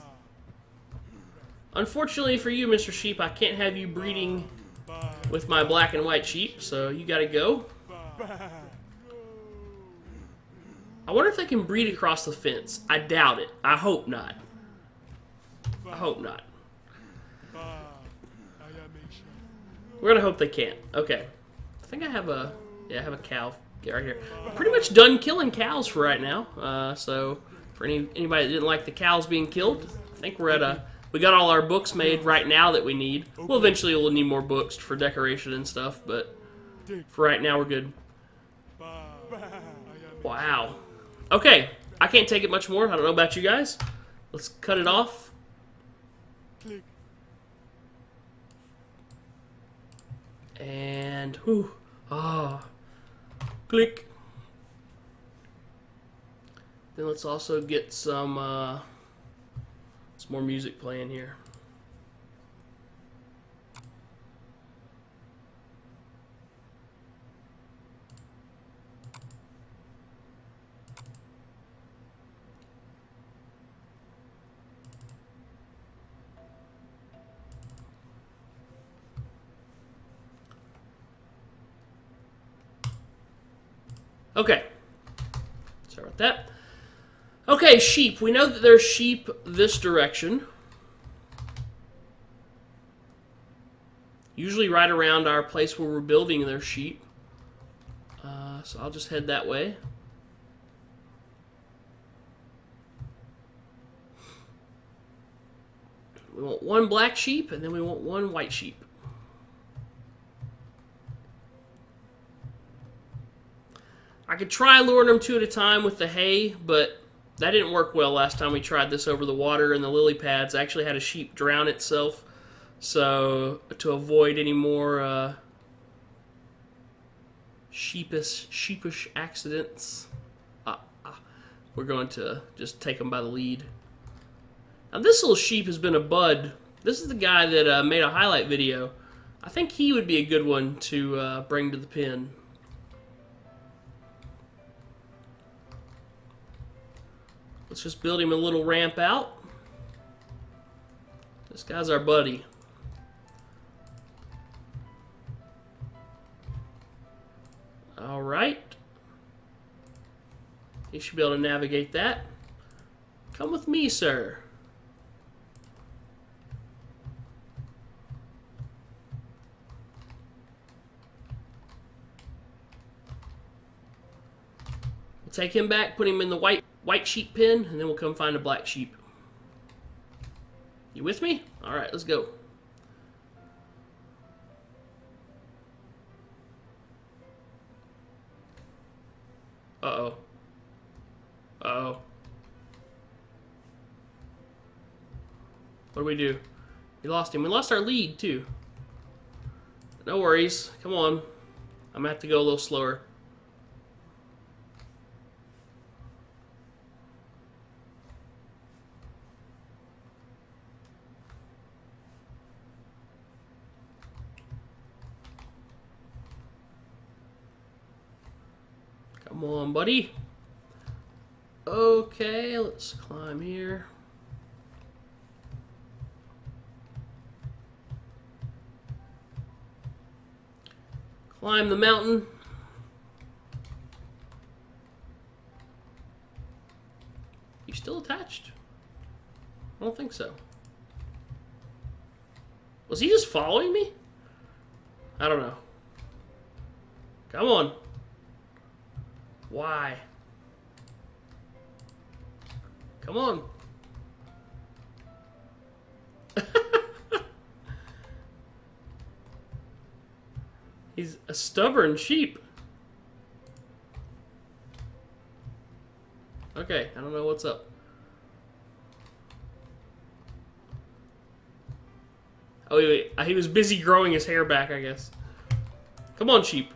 Unfortunately for you, Mr. Sheep, I can't have you breeding with my black and white sheep, so you gotta go. I wonder if they can breed across the fence. I doubt it. I hope not. I hope not. We're gonna hope they can't. Okay. I think I have a cow right here. I'm pretty much done killing cows for right now. So for anybody that didn't like the cows being killed, I think we got all our books made right now that we need. We'll eventually need more books for decoration and stuff, but for right now we're good. Wow. Okay, I can't take it much more. I don't know about you guys. Let's cut it off. Click. And, whew, click. Then let's also get some more music playing here. Okay. Sorry about that. Okay, sheep. We know that there's sheep this direction. Usually right around our place where we're building there's sheep. So I'll just head that way. We want one black sheep, and then we want one white sheep. I could try luring them two at a time with the hay, but that didn't work well last time we tried this over the water and the lily pads. I actually had a sheep drown itself. So, to avoid any more sheepish accidents, we're going to just take them by the lead. Now, this little sheep has been a bud. This is the guy that made a highlight video. I think he would be a good one to bring to the pen. Let's just build him a little ramp out. This guy's our buddy. All right. He should be able to navigate that. Come with me, sir. We'll take him back, put him in the white sheep pen, and then we'll come find a black sheep. You with me? All right, let's go. Uh-oh. Uh-oh. What do we do? We lost him. We lost our lead, too. No worries. Come on. I'm going to have to go a little slower. Come on, buddy. Okay, let's climb here. Climb the mountain. You still attached? I don't think so. Was he just following me? I don't know. Come on. Why? Come on. He's a stubborn sheep. Okay, I don't know what's up. Oh, wait. He was busy growing his hair back, I guess. Come on, sheep.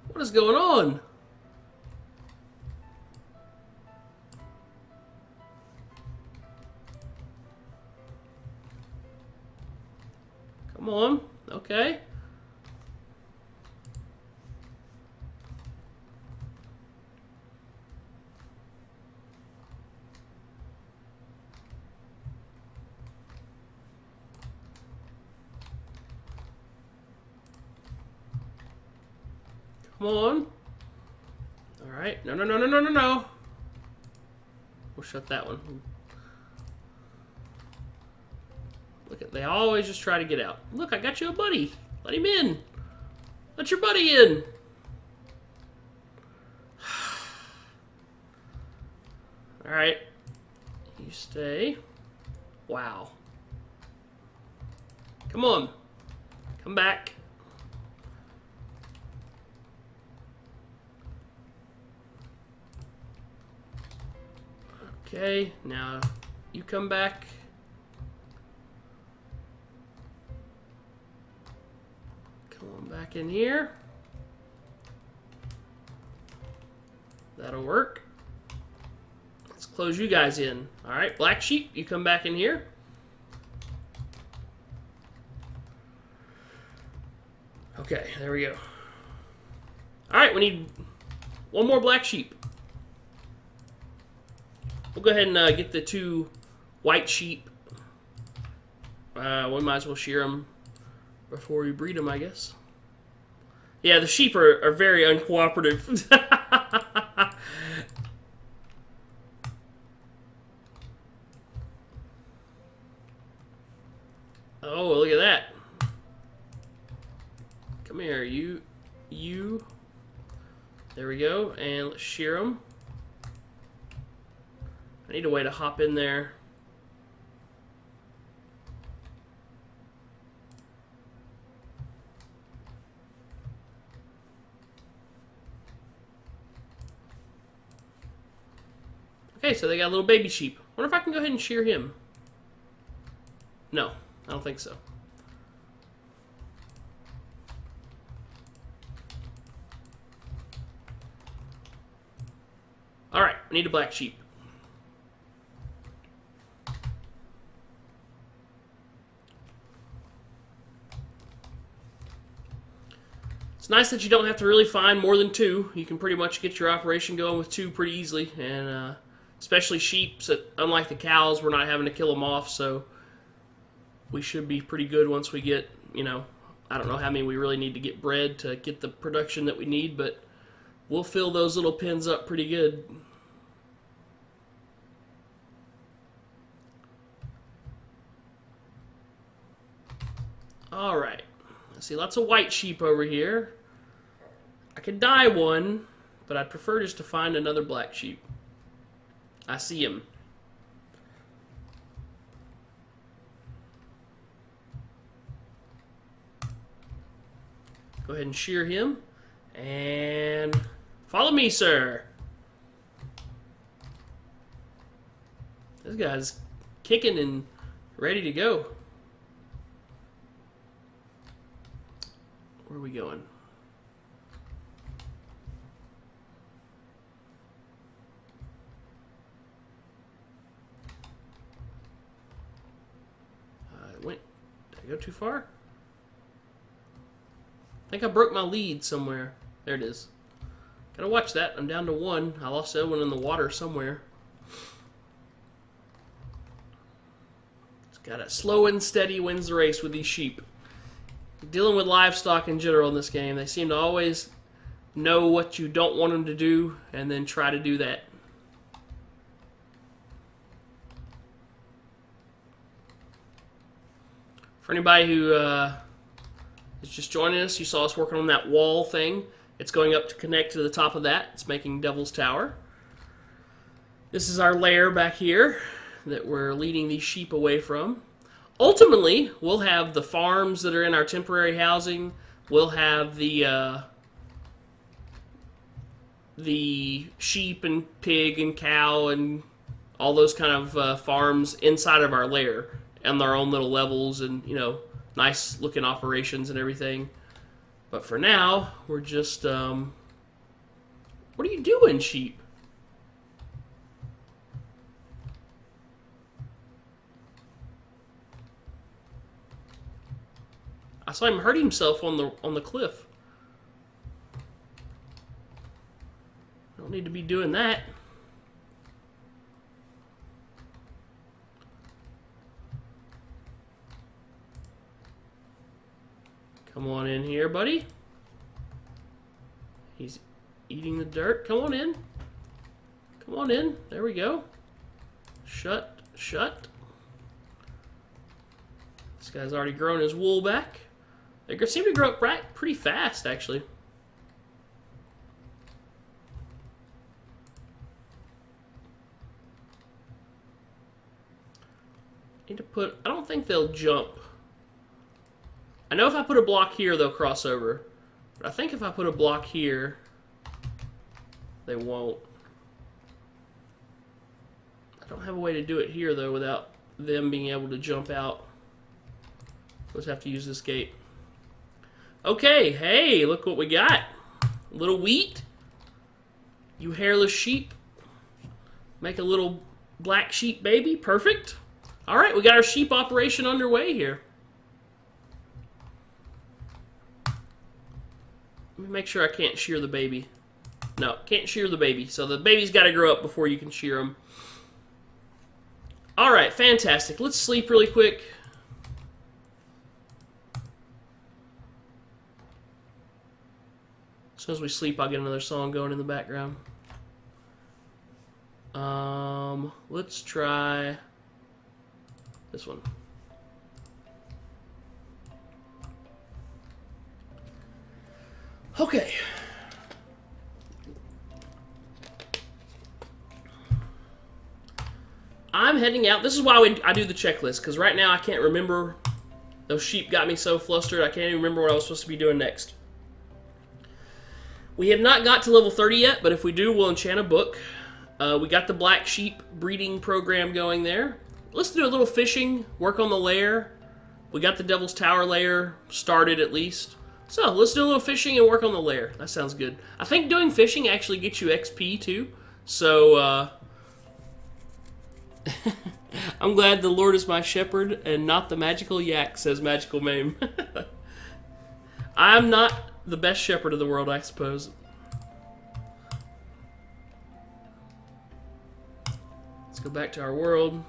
What is going on? Come on. Okay. Come on. All right. No, no, no, no, no, no, no. We'll shut that one. Look at, they always just try to get out. Look, I got you a buddy. Let him in. Let your buddy in. All right. You stay. Wow. Come on. Come back. Okay, now you come back. back in here. That'll work. Let's close you guys in. Alright, black sheep, you come back in here. Okay, there we go. Alright, we need one more black sheep. We'll go ahead and get the 2 white sheep. We might as well shear them before we breed them, I guess. Yeah, the sheep are very uncooperative. Oh, look at that. Come here, you. There we go, and let's shear them. I need a way to hop in there. Okay, so they got a little baby sheep. Wonder if I can go ahead and shear him. No, I don't think so. Alright, we need a black sheep. It's nice that you don't have to really find more than 2. You can pretty much get your operation going with 2 pretty easily. And especially sheep, so unlike the cows, we're not having to kill them off. So we should be pretty good once we get, you know, I don't know how many we really need to get bred to get the production that we need. But we'll fill those little pens up pretty good. Alright. I see lots of white sheep over here. I could dye one, but I'd prefer just to find another black sheep. I see him. Go ahead and shear him. And follow me, sir. This guy's kicking and ready to go. Where are we going? Did I go too far? I think I broke my lead somewhere. There it is. Gotta watch that. I'm down to 1. I lost the other one in the water somewhere. It's got a slow and steady wins the race with these sheep. Dealing with livestock in general in this game, they seem to always know what you don't want them to do and then try to do that. For anybody who is just joining us, you saw us working on that wall thing. It's going up to connect to the top of that. It's making Devil's Tower. This is our lair back here that we're leading these sheep away from. Ultimately, we'll have the farms that are in our temporary housing. We'll have the sheep and pig and cow and all those kind of farms inside of our lair on their own little levels and, you know, nice looking operations and everything. But for now, we're just, what are you doing, sheep? I saw him hurt himself on the cliff. Don't need to be doing that. Come on in here, buddy. He's eating the dirt. Come on in. Come on in. There we go. Shut. This guy's already grown his wool back. They seem to grow up pretty fast, actually. Need to put... I don't think they'll jump. I know if I put a block here, they'll cross over. But I think if I put a block here, they won't. I don't have a way to do it here, though, without them being able to jump out. We'll just have to use this gate. Okay, hey, look what we got. Little wheat. You hairless sheep. Make a little black sheep baby. Perfect. All right, we got our sheep operation underway here. Let me make sure I can't shear the baby. No, can't shear the baby. So the baby's got to grow up before you can shear him. All right, fantastic. Let's sleep really quick. As soon as we sleep, I'll get another song going in the background. Let's try this one. Okay. I'm heading out. This is why I do the checklist, because right now I can't remember. Those sheep got me so flustered, I can't even remember what I was supposed to be doing next. We have not got to level 30 yet, but if we do, we'll enchant a book. We got the black sheep breeding program going there. Let's do a little fishing, work on the lair. We got the Devil's Tower lair started at least. So let's do a little fishing and work on the lair. That sounds good. I think doing fishing actually gets you XP too. So I'm glad the Lord is my shepherd and not the magical yak, says Magical Mame. I'm not the best shepherd of the world, I suppose. Let's go back to our world.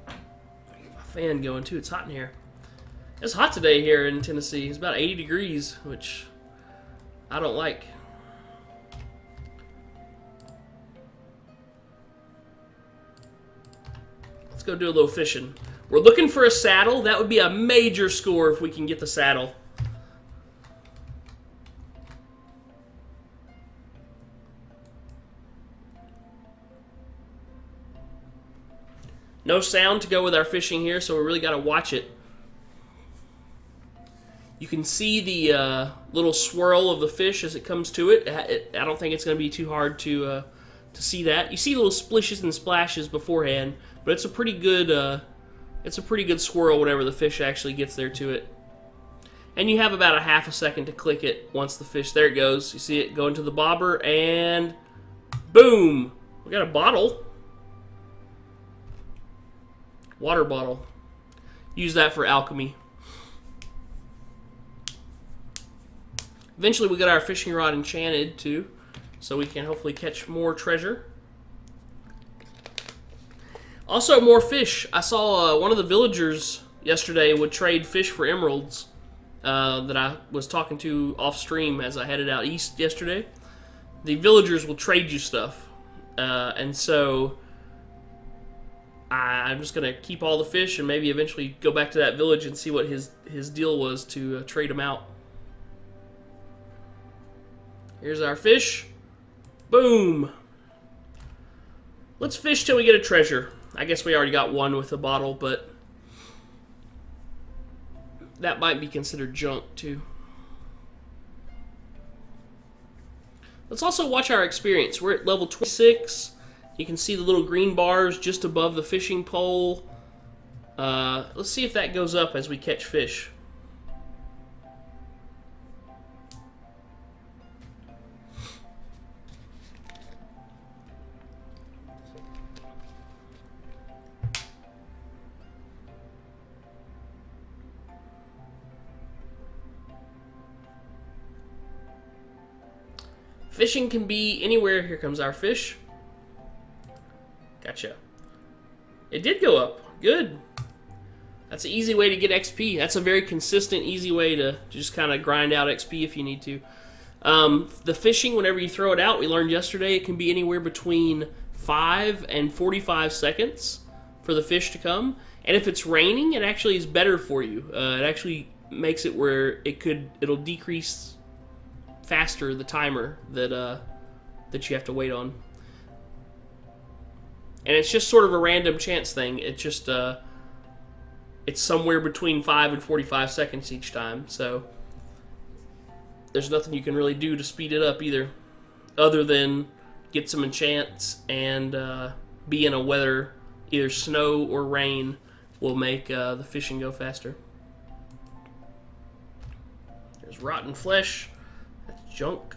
Get my fan going too. It's hot in here. It's hot today here in Tennessee. It's about 80 degrees, which I don't like. Let's go do a little fishing. We're looking for a saddle. That would be a major score if we can get the saddle. No sound to go with our fishing here, so we really got to watch it. You can see the little swirl of the fish as it comes to it. I don't think it's going to be too hard to see that. You see little splishes and splashes beforehand, but it's a pretty good swirl whenever the fish actually gets there to it. And you have about a half a second to click it once the fish, there it goes. You see it go into the bobber, and boom! We got a bottle. Water bottle. Use that for alchemy. Eventually we got our fishing rod enchanted too, so we can hopefully catch more treasure. Also more fish. I saw one of the villagers yesterday would trade fish for emeralds that I was talking to off stream as I headed out east yesterday. The villagers will trade you stuff, and so I'm just going to keep all the fish and maybe eventually go back to that village and see what his deal was to trade them out. Here's our fish. Boom. Let's fish till we get a treasure. I guess we already got one with the bottle, but that might be considered junk too. Let's also watch our experience. We're at level 26. You can see the little green bars just above the fishing pole. Let's see if that goes up as we catch fish. Fishing can be anywhere. Here comes our fish. Gotcha. It did go up. Good. That's an easy way to get XP. That's a very consistent, easy way to just kind of grind out XP if you need to. The fishing, whenever you throw it out, we learned yesterday, it can be anywhere between 5 and 45 seconds for the fish to come. And if it's raining, it actually is better for you. It actually makes it where it'll decrease faster the timer that you have to wait on. And it's just sort of a random chance thing. It's just it's somewhere between 5 and 45 seconds each time. So there's nothing you can really do to speed it up either, other than get some enchants and be in a weather, either snow or rain will make the fishing go faster. There's rotten flesh. That's junk.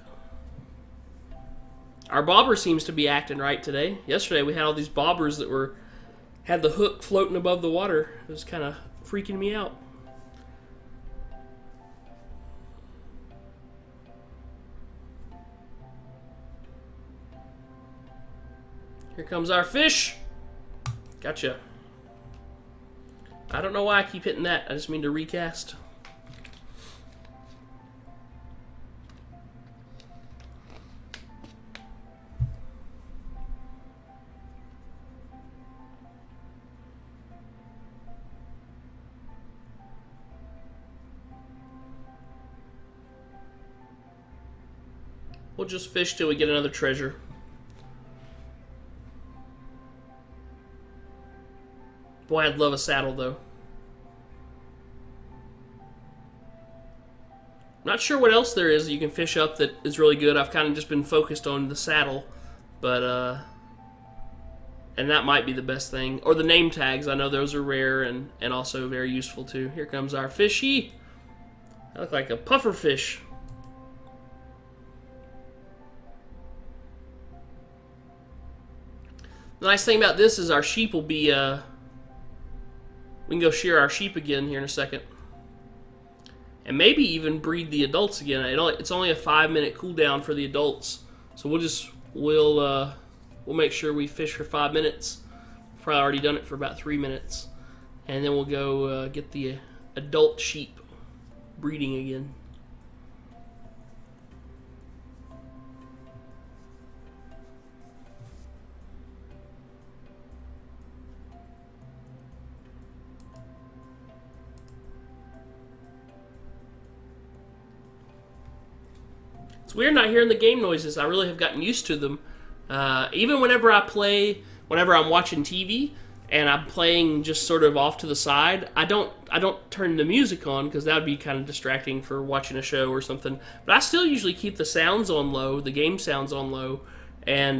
Our bobber seems to be acting right today. Yesterday we had all these bobbers that had the hook floating above the water. It was kind of freaking me out. Here comes our fish. Gotcha. I don't know why I keep hitting that. I just mean to recast. We'll just fish till we get another treasure. Boy, I'd love a saddle, though. Not sure what else there is that you can fish up that is really good. I've kind of just been focused on the saddle, but and that might be the best thing. Or the name tags. I know those are rare and also very useful too. Here comes our fishy. I look like a puffer fish. The nice thing about this is our sheep will be, we can go shear our sheep again here in a second. And maybe even breed the adults again. It's only a 5-minute cooldown for the adults. So we'll make sure we fish for 5 minutes. Probably already done it for about 3 minutes. And then we'll go get the adult sheep breeding again. It's weird not hearing the game noises. I really have gotten used to them. Even whenever I'm watching TV and I'm playing just sort of off to the side, I don't turn the music on because that would be kind of distracting for watching a show or something. But I still usually keep the sounds on low, the game sounds on low, and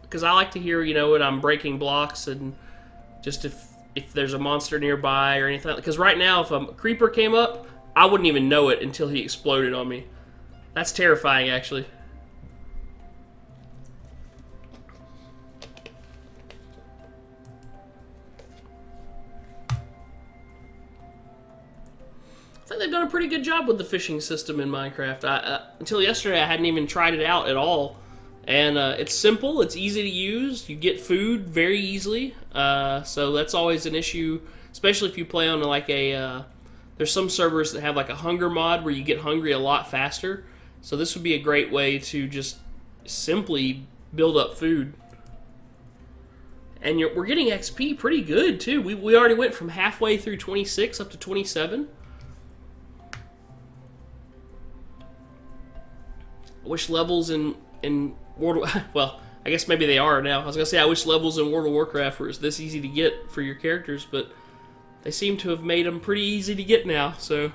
because I like to hear, when I'm breaking blocks and just if there's a monster nearby or anything. Because right now, if a creeper came up, I wouldn't even know it until he exploded on me. That's terrifying, actually. I think they've done a pretty good job with the fishing system in Minecraft. Until yesterday, I hadn't even tried it out at all. And it's simple, it's easy to use, you get food very easily. So that's always an issue, especially if you play on like there's some servers that have like a hunger mod where you get hungry a lot faster. So this would be a great way to just simply build up food. And we're getting XP pretty good, too. We already went from halfway through 26 up to 27. I wish levels in World of... Well, I guess maybe they are now. I was going to say I wish levels in World of Warcraft were this easy to get for your characters, but they seem to have made them pretty easy to get now, so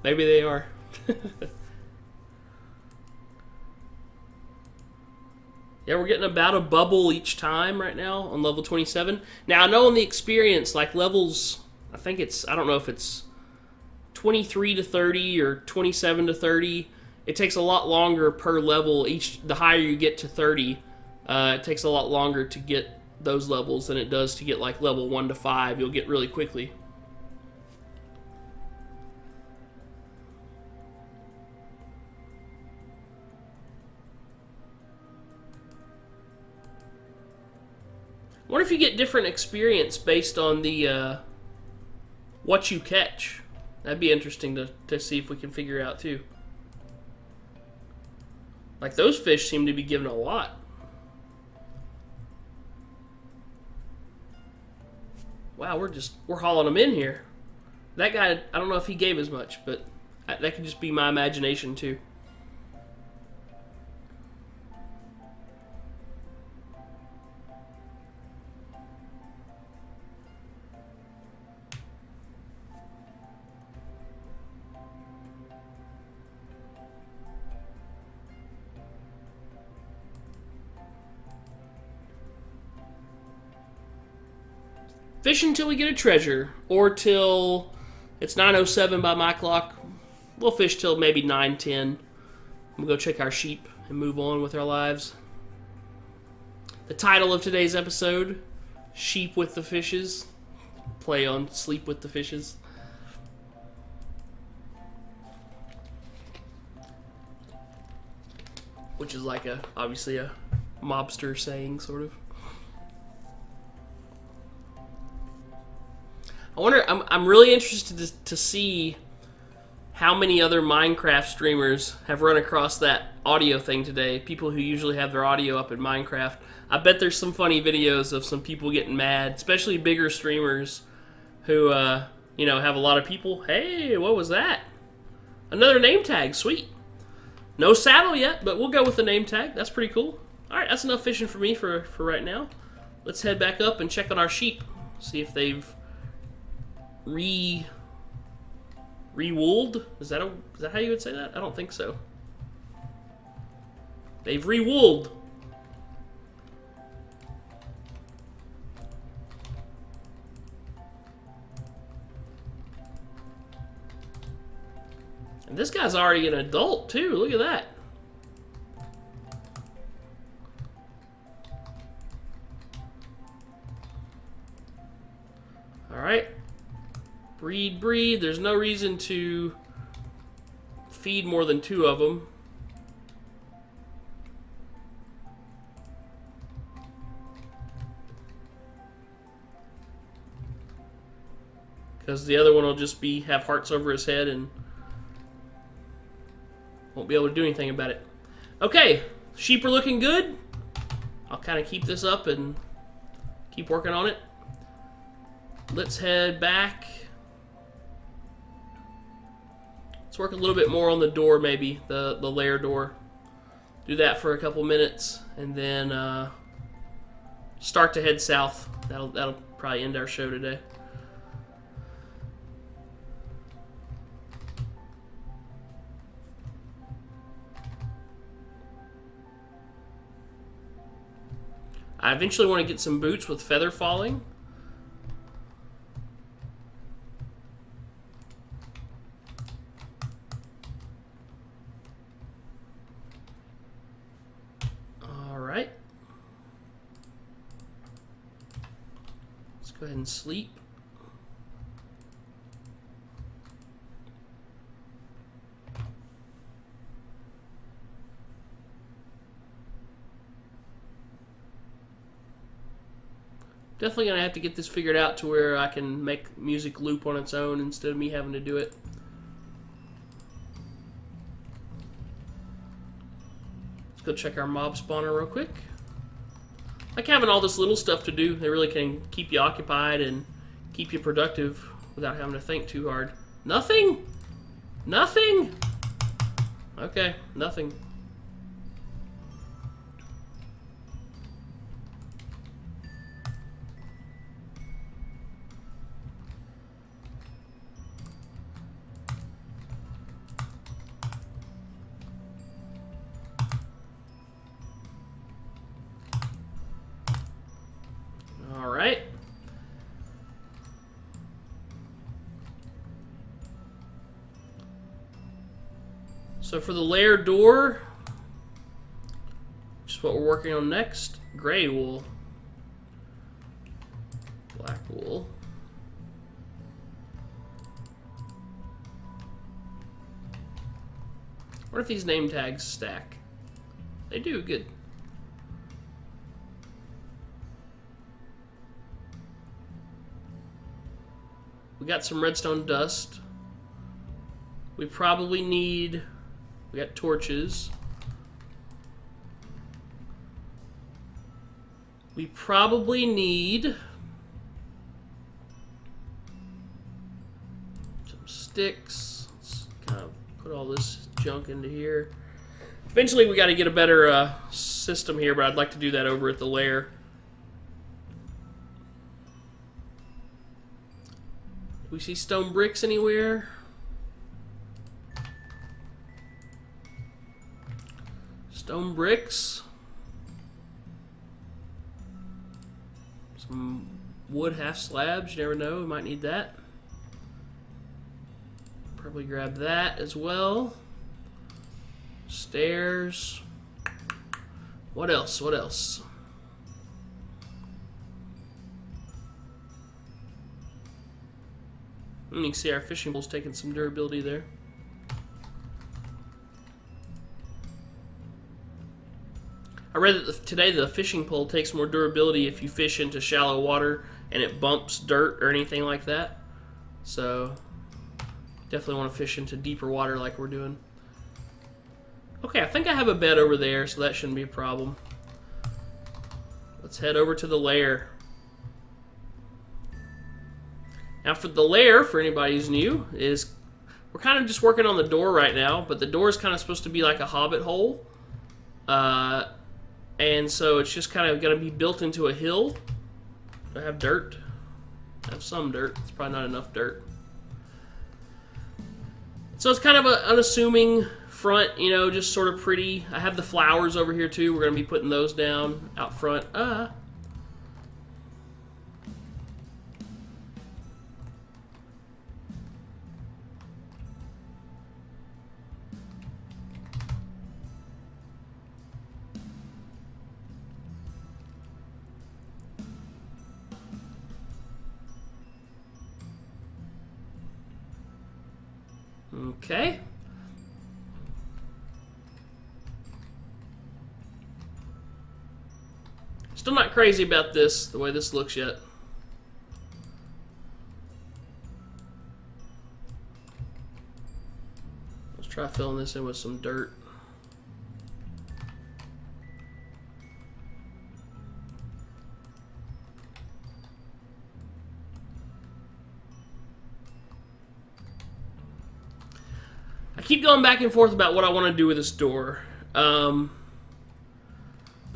maybe they are. Yeah, we're getting about a bubble each time right now on level 27. Now, I know in the experience, like levels, I don't know if it's 23 to 30 or 27 to 30. It takes a lot longer per level. The higher you get to 30, it takes a lot longer to get those levels than it does to get like level 1 to 5. You'll get really quickly. I wonder if you get different experience based on the what you catch. That'd be interesting to see if we can figure out too. Like those fish seem to be given a lot. Wow, we're hauling them in here. That guy, I don't know if he gave as much, but that could just be my imagination too. Fish until we get a treasure, or till it's 9:07 by my clock. We'll fish till maybe 9, 10. We'll go check our sheep and move on with our lives. The title of today's episode, Sheep with the Fishes. Play on Sleep with the Fishes. Which is like obviously a mobster saying, sort of. I wonder, I'm really interested to see how many other Minecraft streamers have run across that audio thing today. People who usually have their audio up in Minecraft. I bet there's some funny videos of some people getting mad, especially bigger streamers who, have a lot of people. Hey, what was that? Another name tag, sweet. No saddle yet, but we'll go with the name tag. That's pretty cool. All right, that's enough fishing for me for right now. Let's head back up and check on our sheep. See if they've re-wooled? Is that how you would say that? I don't think so. They've re-wooled. And this guy's already an adult too. Look at that. All right. Breed. There's no reason to feed more than 2 of them. Because the other one will just have hearts over his head and won't be able to do anything about it. Okay, sheep are looking good. I'll kind of keep this up and keep working on it. Let's head back. Let's work a little bit more on the door, maybe the lair door. Do that for a couple minutes, and then start to head south. That'll probably end our show today. I eventually want to get some boots with feather falling. Alright. Let's go ahead and sleep. Definitely going to have to get this figured out to where I can make music loop on its own instead of me having to do it. Let's go check our mob spawner real quick. Like having all this little stuff to do, they really can keep you occupied and keep you productive without having to think too hard. Nothing? Nothing? Okay, nothing. Alright. So for the lair door, which is what we're working on next, gray wool, black wool. What if these name tags stack? They do, good. We got some redstone dust. We probably need... We got torches. We probably need... some sticks. Let's kind of put all this junk into here. Eventually we got to get a better system here, but I'd like to do that over at the lair. Do we see stone bricks anywhere? Stone bricks. Some wood half slabs, you never know, we might need that. Probably grab that as well. Stairs. What else? What else? You can see our fishing pole's taking some durability there. I read that today the fishing pole takes more durability if you fish into shallow water and it bumps dirt or anything like that. So definitely want to fish into deeper water like we're doing. Okay, I think I have a bed over there, so that shouldn't be a problem. Let's head over to the lair. Now for the lair, for anybody who's new, is we're kind of just working on the door right now, but the door is kind of supposed to be like a hobbit hole. And so it's just kind of going to be built into a hill. Do I have dirt? I have some dirt. It's probably not enough dirt. So it's kind of an unassuming front, you know, just sort of pretty. I have the flowers over here too. We're going to be putting those down out front. Okay. Still not crazy about this, the way this looks yet. Let's try filling this in with some dirt. I keep going back and forth about what I want to do with this door. Part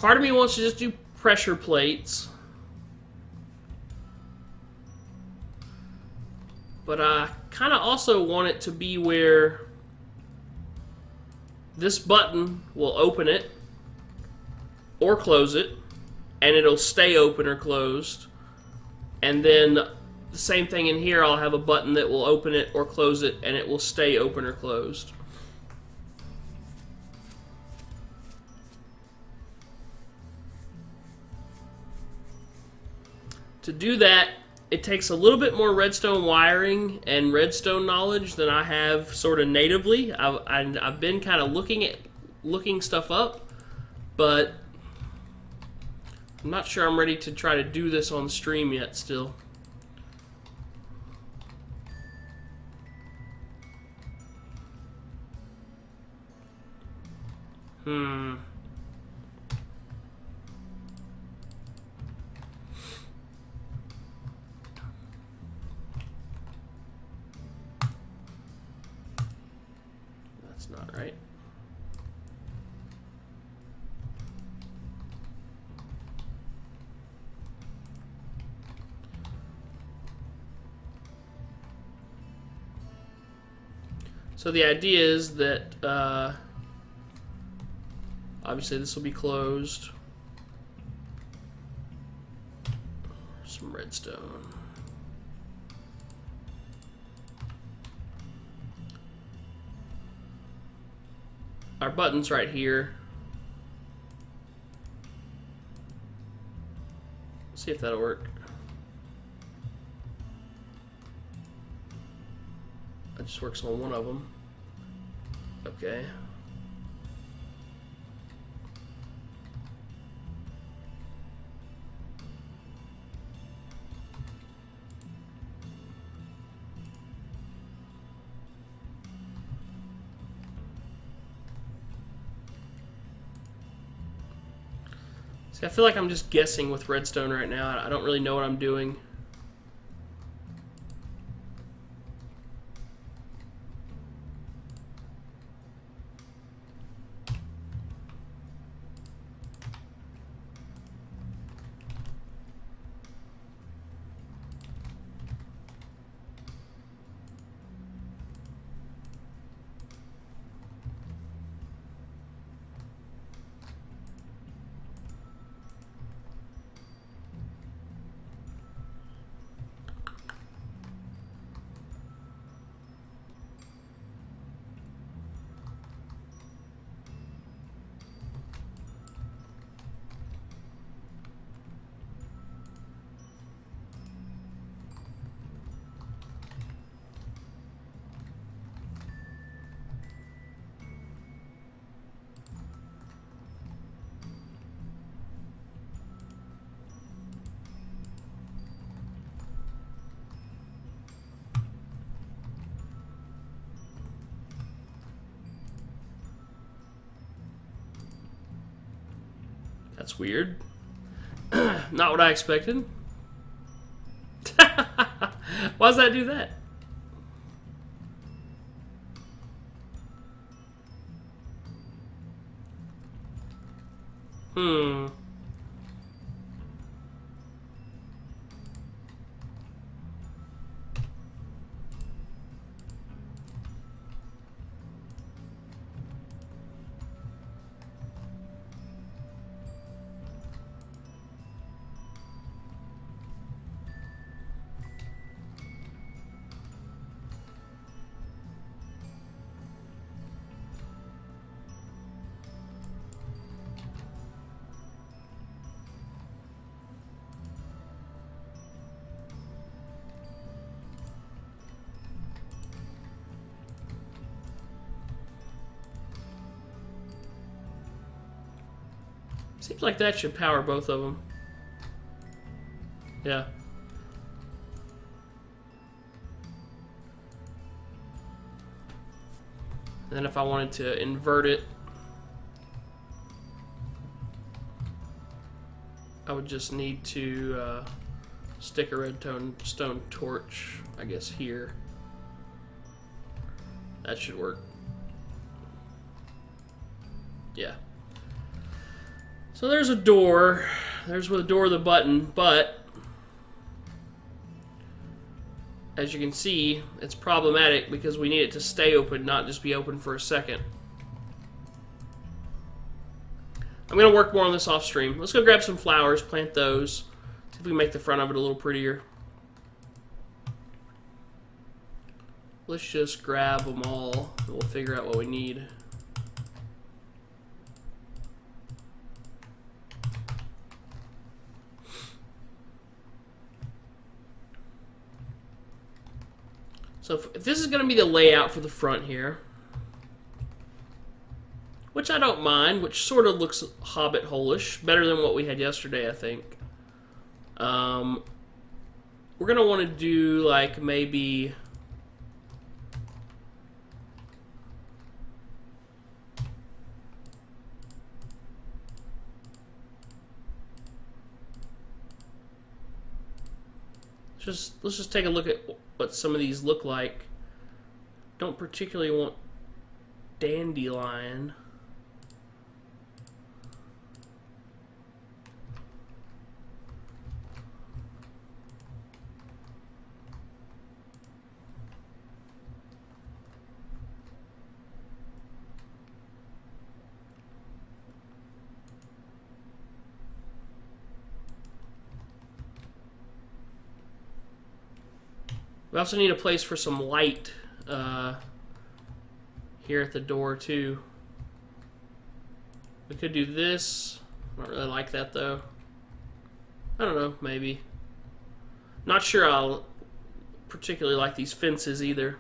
of me wants to just do pressure plates. But I kind of also want it to be where this button will open it or close it, and it'll stay open or closed. And then the same thing in here, I'll have a button that will open it or close it, and it will stay open or closed. To do that, it takes a little bit more redstone wiring and redstone knowledge than I have sort of natively. I've been kind of looking stuff up, but I'm not sure I'm ready to try to do this on stream yet still. That's not right. So the idea is that obviously this will be closed. Some redstone. Our button's right here. See if that'll work. It just works on one of them. Okay. See, I feel like I'm just guessing with redstone right now. I don't really know what I'm doing. That's weird. Not what I expected. Why does that do that? Hmm. Seems like that should power both of them. Yeah. And then if I wanted to invert it, I would just need to stick a redstone torch, I guess, here. That should work. Yeah. So there's a door. There's where the door of the button, but as you can see, it's problematic because we need it to stay open, not just be open for a second. I'm going to work more on this off stream. Let's go grab some flowers, plant those, see if we can make the front of it a little prettier. Let's just grab them all, and we'll figure out what we need. So if this is going to be the layout for the front here, which I don't mind, which sort of looks Hobbit hole-ish, better than what we had yesterday, I think. We're going to want to do like maybe let's just take a look at what some of these look like. Don't particularly want dandelion. We also need a place for some light here at the door too. We could do this. I don't really like that though. I don't know, maybe. Not sure I'll particularly like these fences either.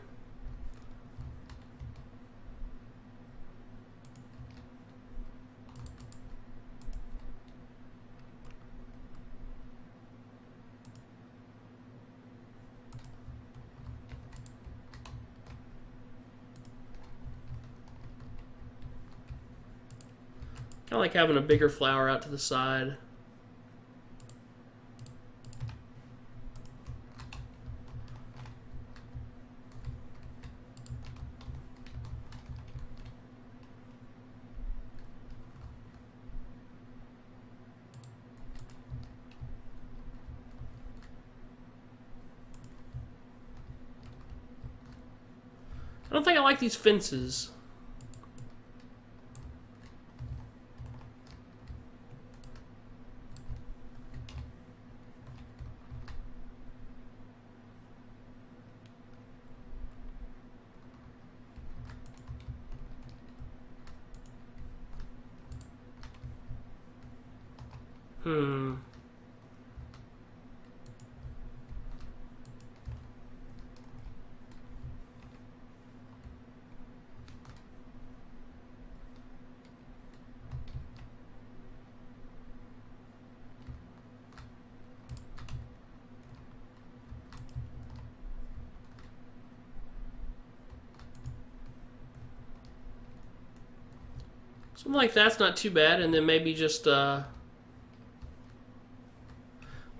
I like having a bigger flower out to the side. I don't think I like these fences. Something like that's not too bad, and then maybe just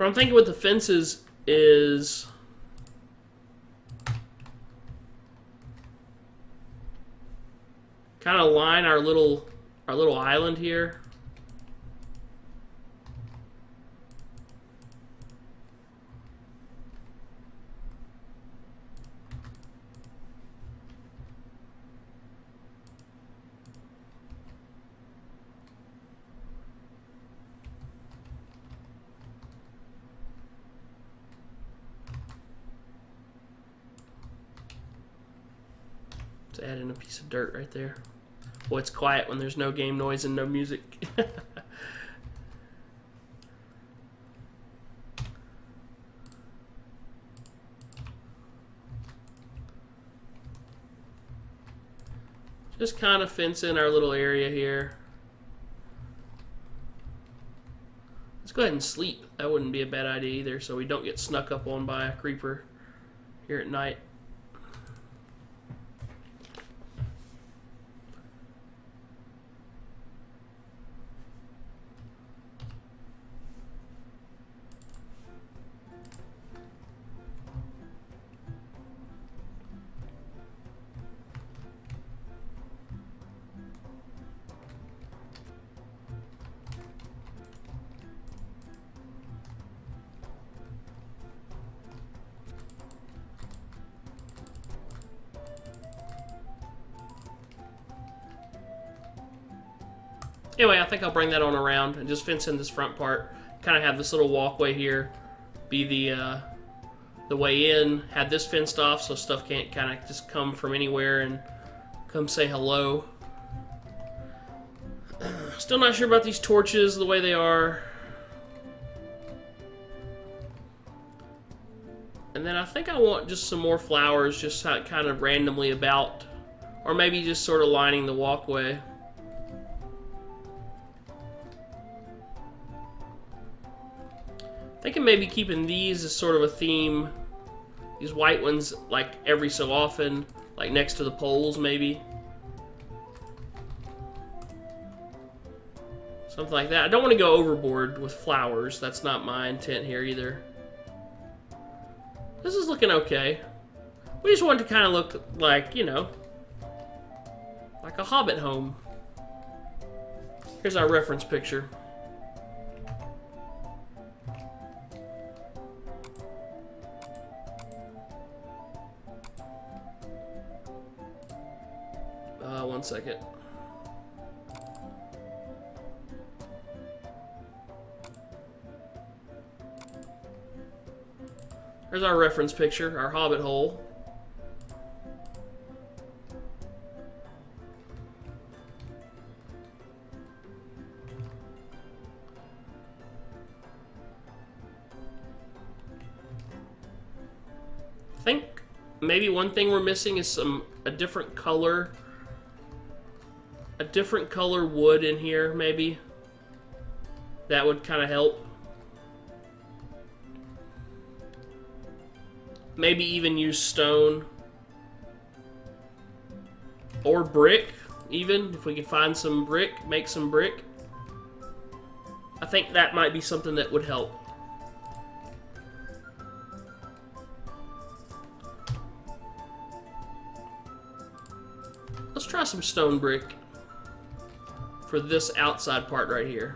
What I'm thinking with the fences is kind of line our little island here. Let's add in a piece of dirt right there. Well, it's quiet when there's no game noise and no music. Just kind of fence in our little area here. Let's go ahead and sleep. That wouldn't be a bad idea either, so we don't get snuck up on by a creeper here at night. Anyway, I think I'll bring that on around and just fence in this front part. Kind of have this little walkway here be the way in. Have this fenced off so stuff can't kind of just come from anywhere and come say hello. Still not sure about these torches the way they are. And then I think I want just some more flowers just kind of randomly about. Or maybe just sort of lining the walkway. Thinking maybe keeping these as sort of a theme. These white ones like every so often, like next to the poles maybe. Something like that. I don't want to go overboard with flowers. That's not my intent here either. This is looking okay. We just want it to kind of look like, you know, like a hobbit home. Here's our reference picture. One second. There's our reference picture, our hobbit hole. I think maybe one thing we're missing is a different color wood in here, maybe. That would kind of help. Maybe even use stone. Or brick, even. If we can find some brick, make some brick. I think that might be something that would help. Let's try some stone brick for this outside part right here.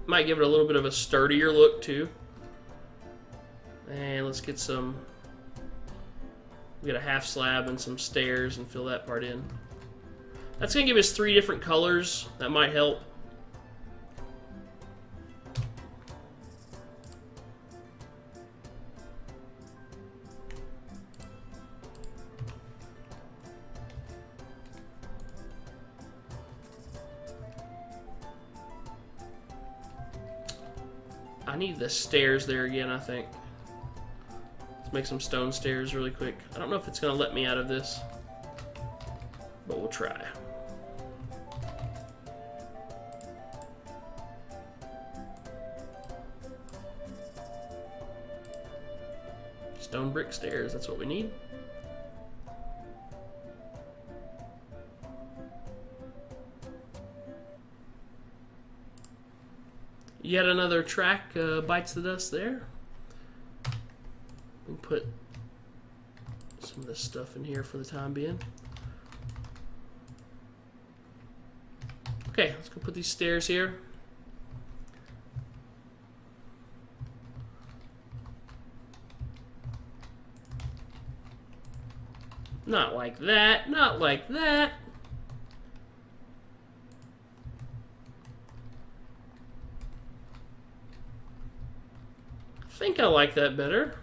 Might give it a little bit of a sturdier look too. And let's get some, we got a half slab and some stairs and fill that part in. That's gonna give us 3 different colors. That might help. I need the stairs there again, I think. Let's make some stone stairs really quick. I don't know if it's going to let me out of this, but we'll try. Stone brick stairs, that's what we need. Yet another track bites the dust there. We can put some of this stuff in here for the time being. Okay, let's go put these stairs here. Not like that, not like that. I think I like that better.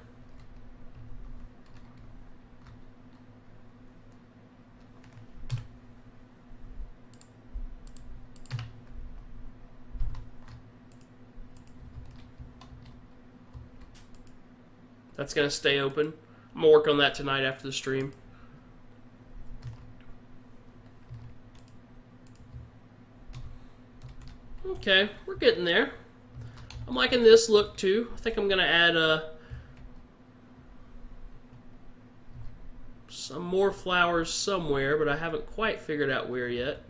That's going to stay open. I'm going to work on that tonight after the stream. Okay, we're getting there. I'm liking this look too. I think I'm going to add some more flowers somewhere, but I haven't quite figured out where yet.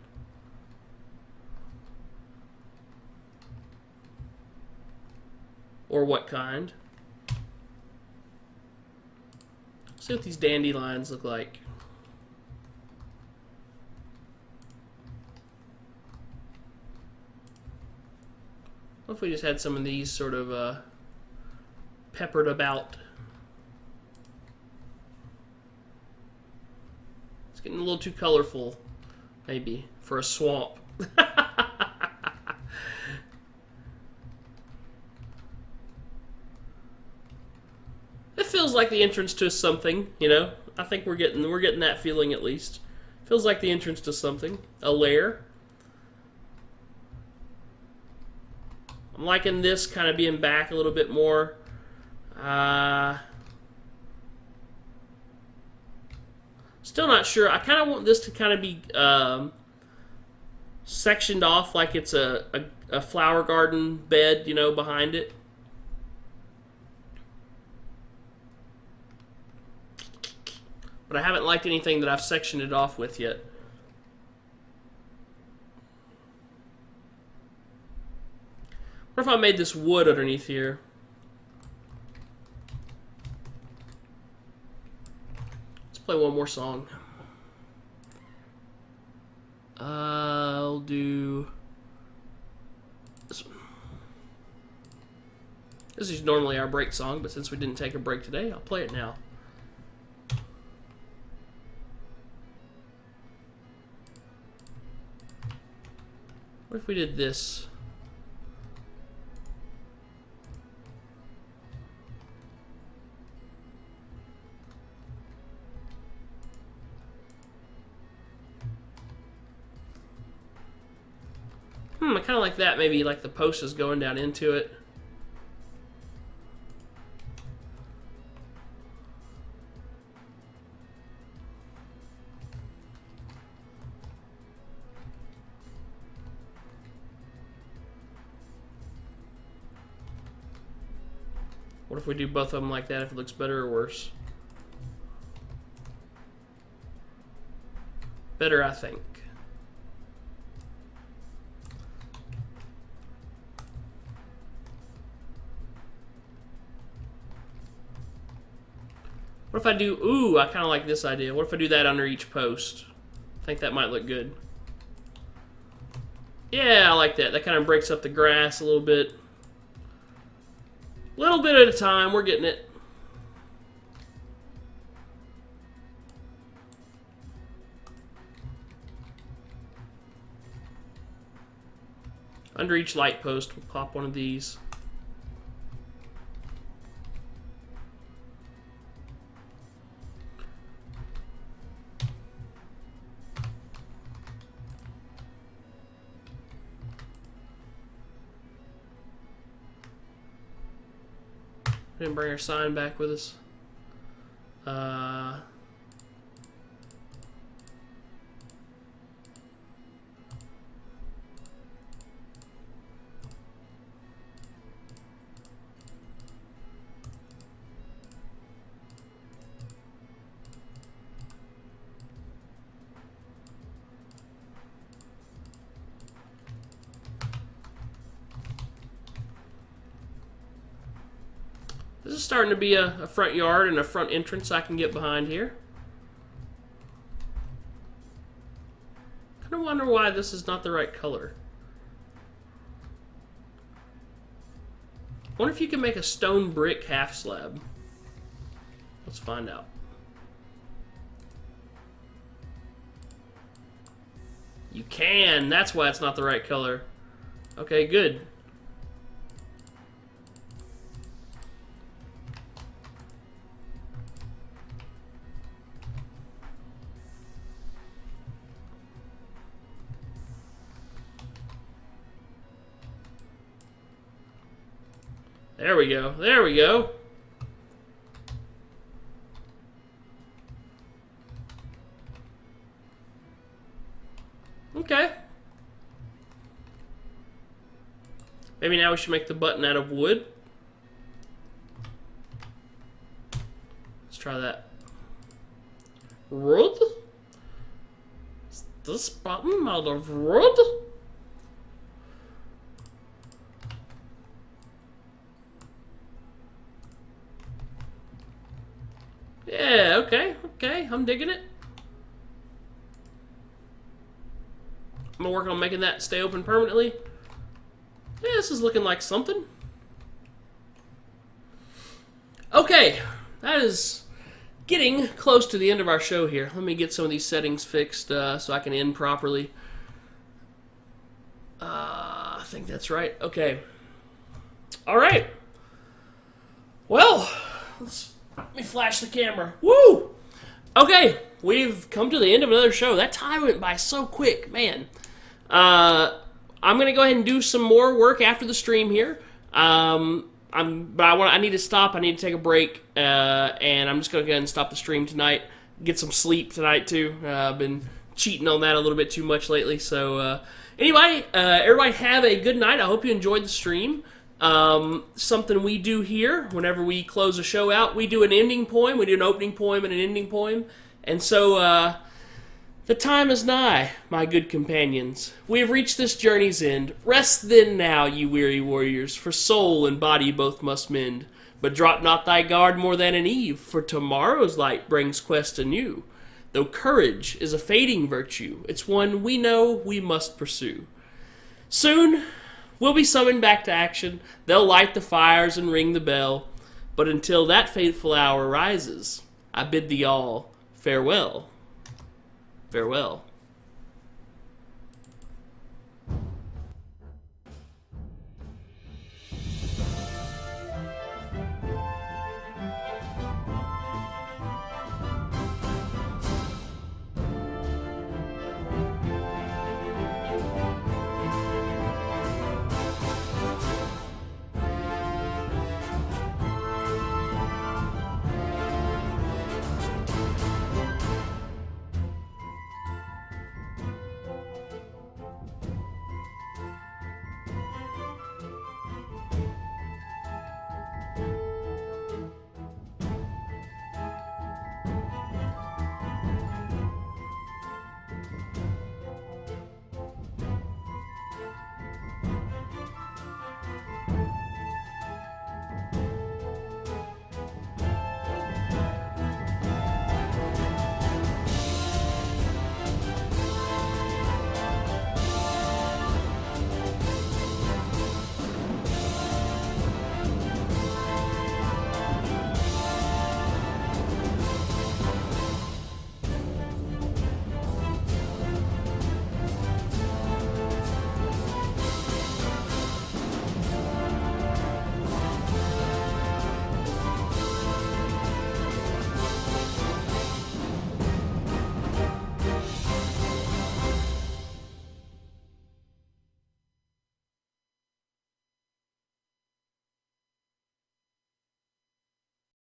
Or what kind. See what these dandelions look like. What if we just had some of these sort of peppered about? It's getting a little too colorful, maybe, for a swamp. It feels like the entrance to something, you know. I think we're getting that feeling at least. Feels like the entrance to something, a lair. I'm liking this kind of being back a little bit more. Still not sure. I kind of want this to kind of be sectioned off like it's a flower garden bed, you know, behind it. But I haven't liked anything that I've sectioned it off with yet. What if I made this wood underneath here? Let's play one more song. I'll do this one. This is normally our break song, but since we didn't take a break today, I'll play it now. What if we did this? I kind of like that. Maybe like the post is going down into it. What if we do both of them like that, if it looks better or worse? Better, I think. What if I do, ooh, I kind of like this idea. What if I do that under each post? I think that might look good. Yeah, I like that. That kind of breaks up the grass a little bit. Little bit at a time, we're getting it. Under each light post, we'll pop one of these. Didn't bring our sign back with us. Uh, This is starting to be a front yard and a front entrance I can get behind here. Kind of wonder why this is not the right color. Wonder if you can make a stone brick half slab. Let's find out. You can. That's why it's not the right color. Okay, good. There we go. There we go. Okay. Maybe now we should make the button out of wood. Let's try that. Wood? Is this button out of wood? Yeah, okay, okay, I'm digging it. I'm gonna work on making that stay open permanently. Yeah, this is looking like something. Okay, that is getting close to the end of our show here. Let me get some of these settings fixed so I can end properly. I think that's right. Okay. All right. Well, let me flash the camera. Woo! Okay, we've come to the end of another show. That time went by so quick, man. I'm gonna go ahead and do some more work after the stream here. I need to stop. I need to take a break, and I'm just gonna go ahead and stop the stream tonight. Get some sleep tonight too. I've been cheating on that a little bit too much lately. So anyway, everybody have a good night. I hope you enjoyed the stream. Something we do here whenever we close a show out, we do an ending poem. We do an opening poem and an ending poem, and so the time is nigh, my good companions. We have reached this journey's end. Rest then now, you weary warriors, for soul and body both must mend. But drop not thy guard more than an eve, for tomorrow's light brings quest anew. Though courage is a fading virtue, it's one we know we must pursue. Soon we'll be summoned back to action. They'll light the fires and ring the bell. But until that fateful hour rises, I bid thee all farewell. Farewell.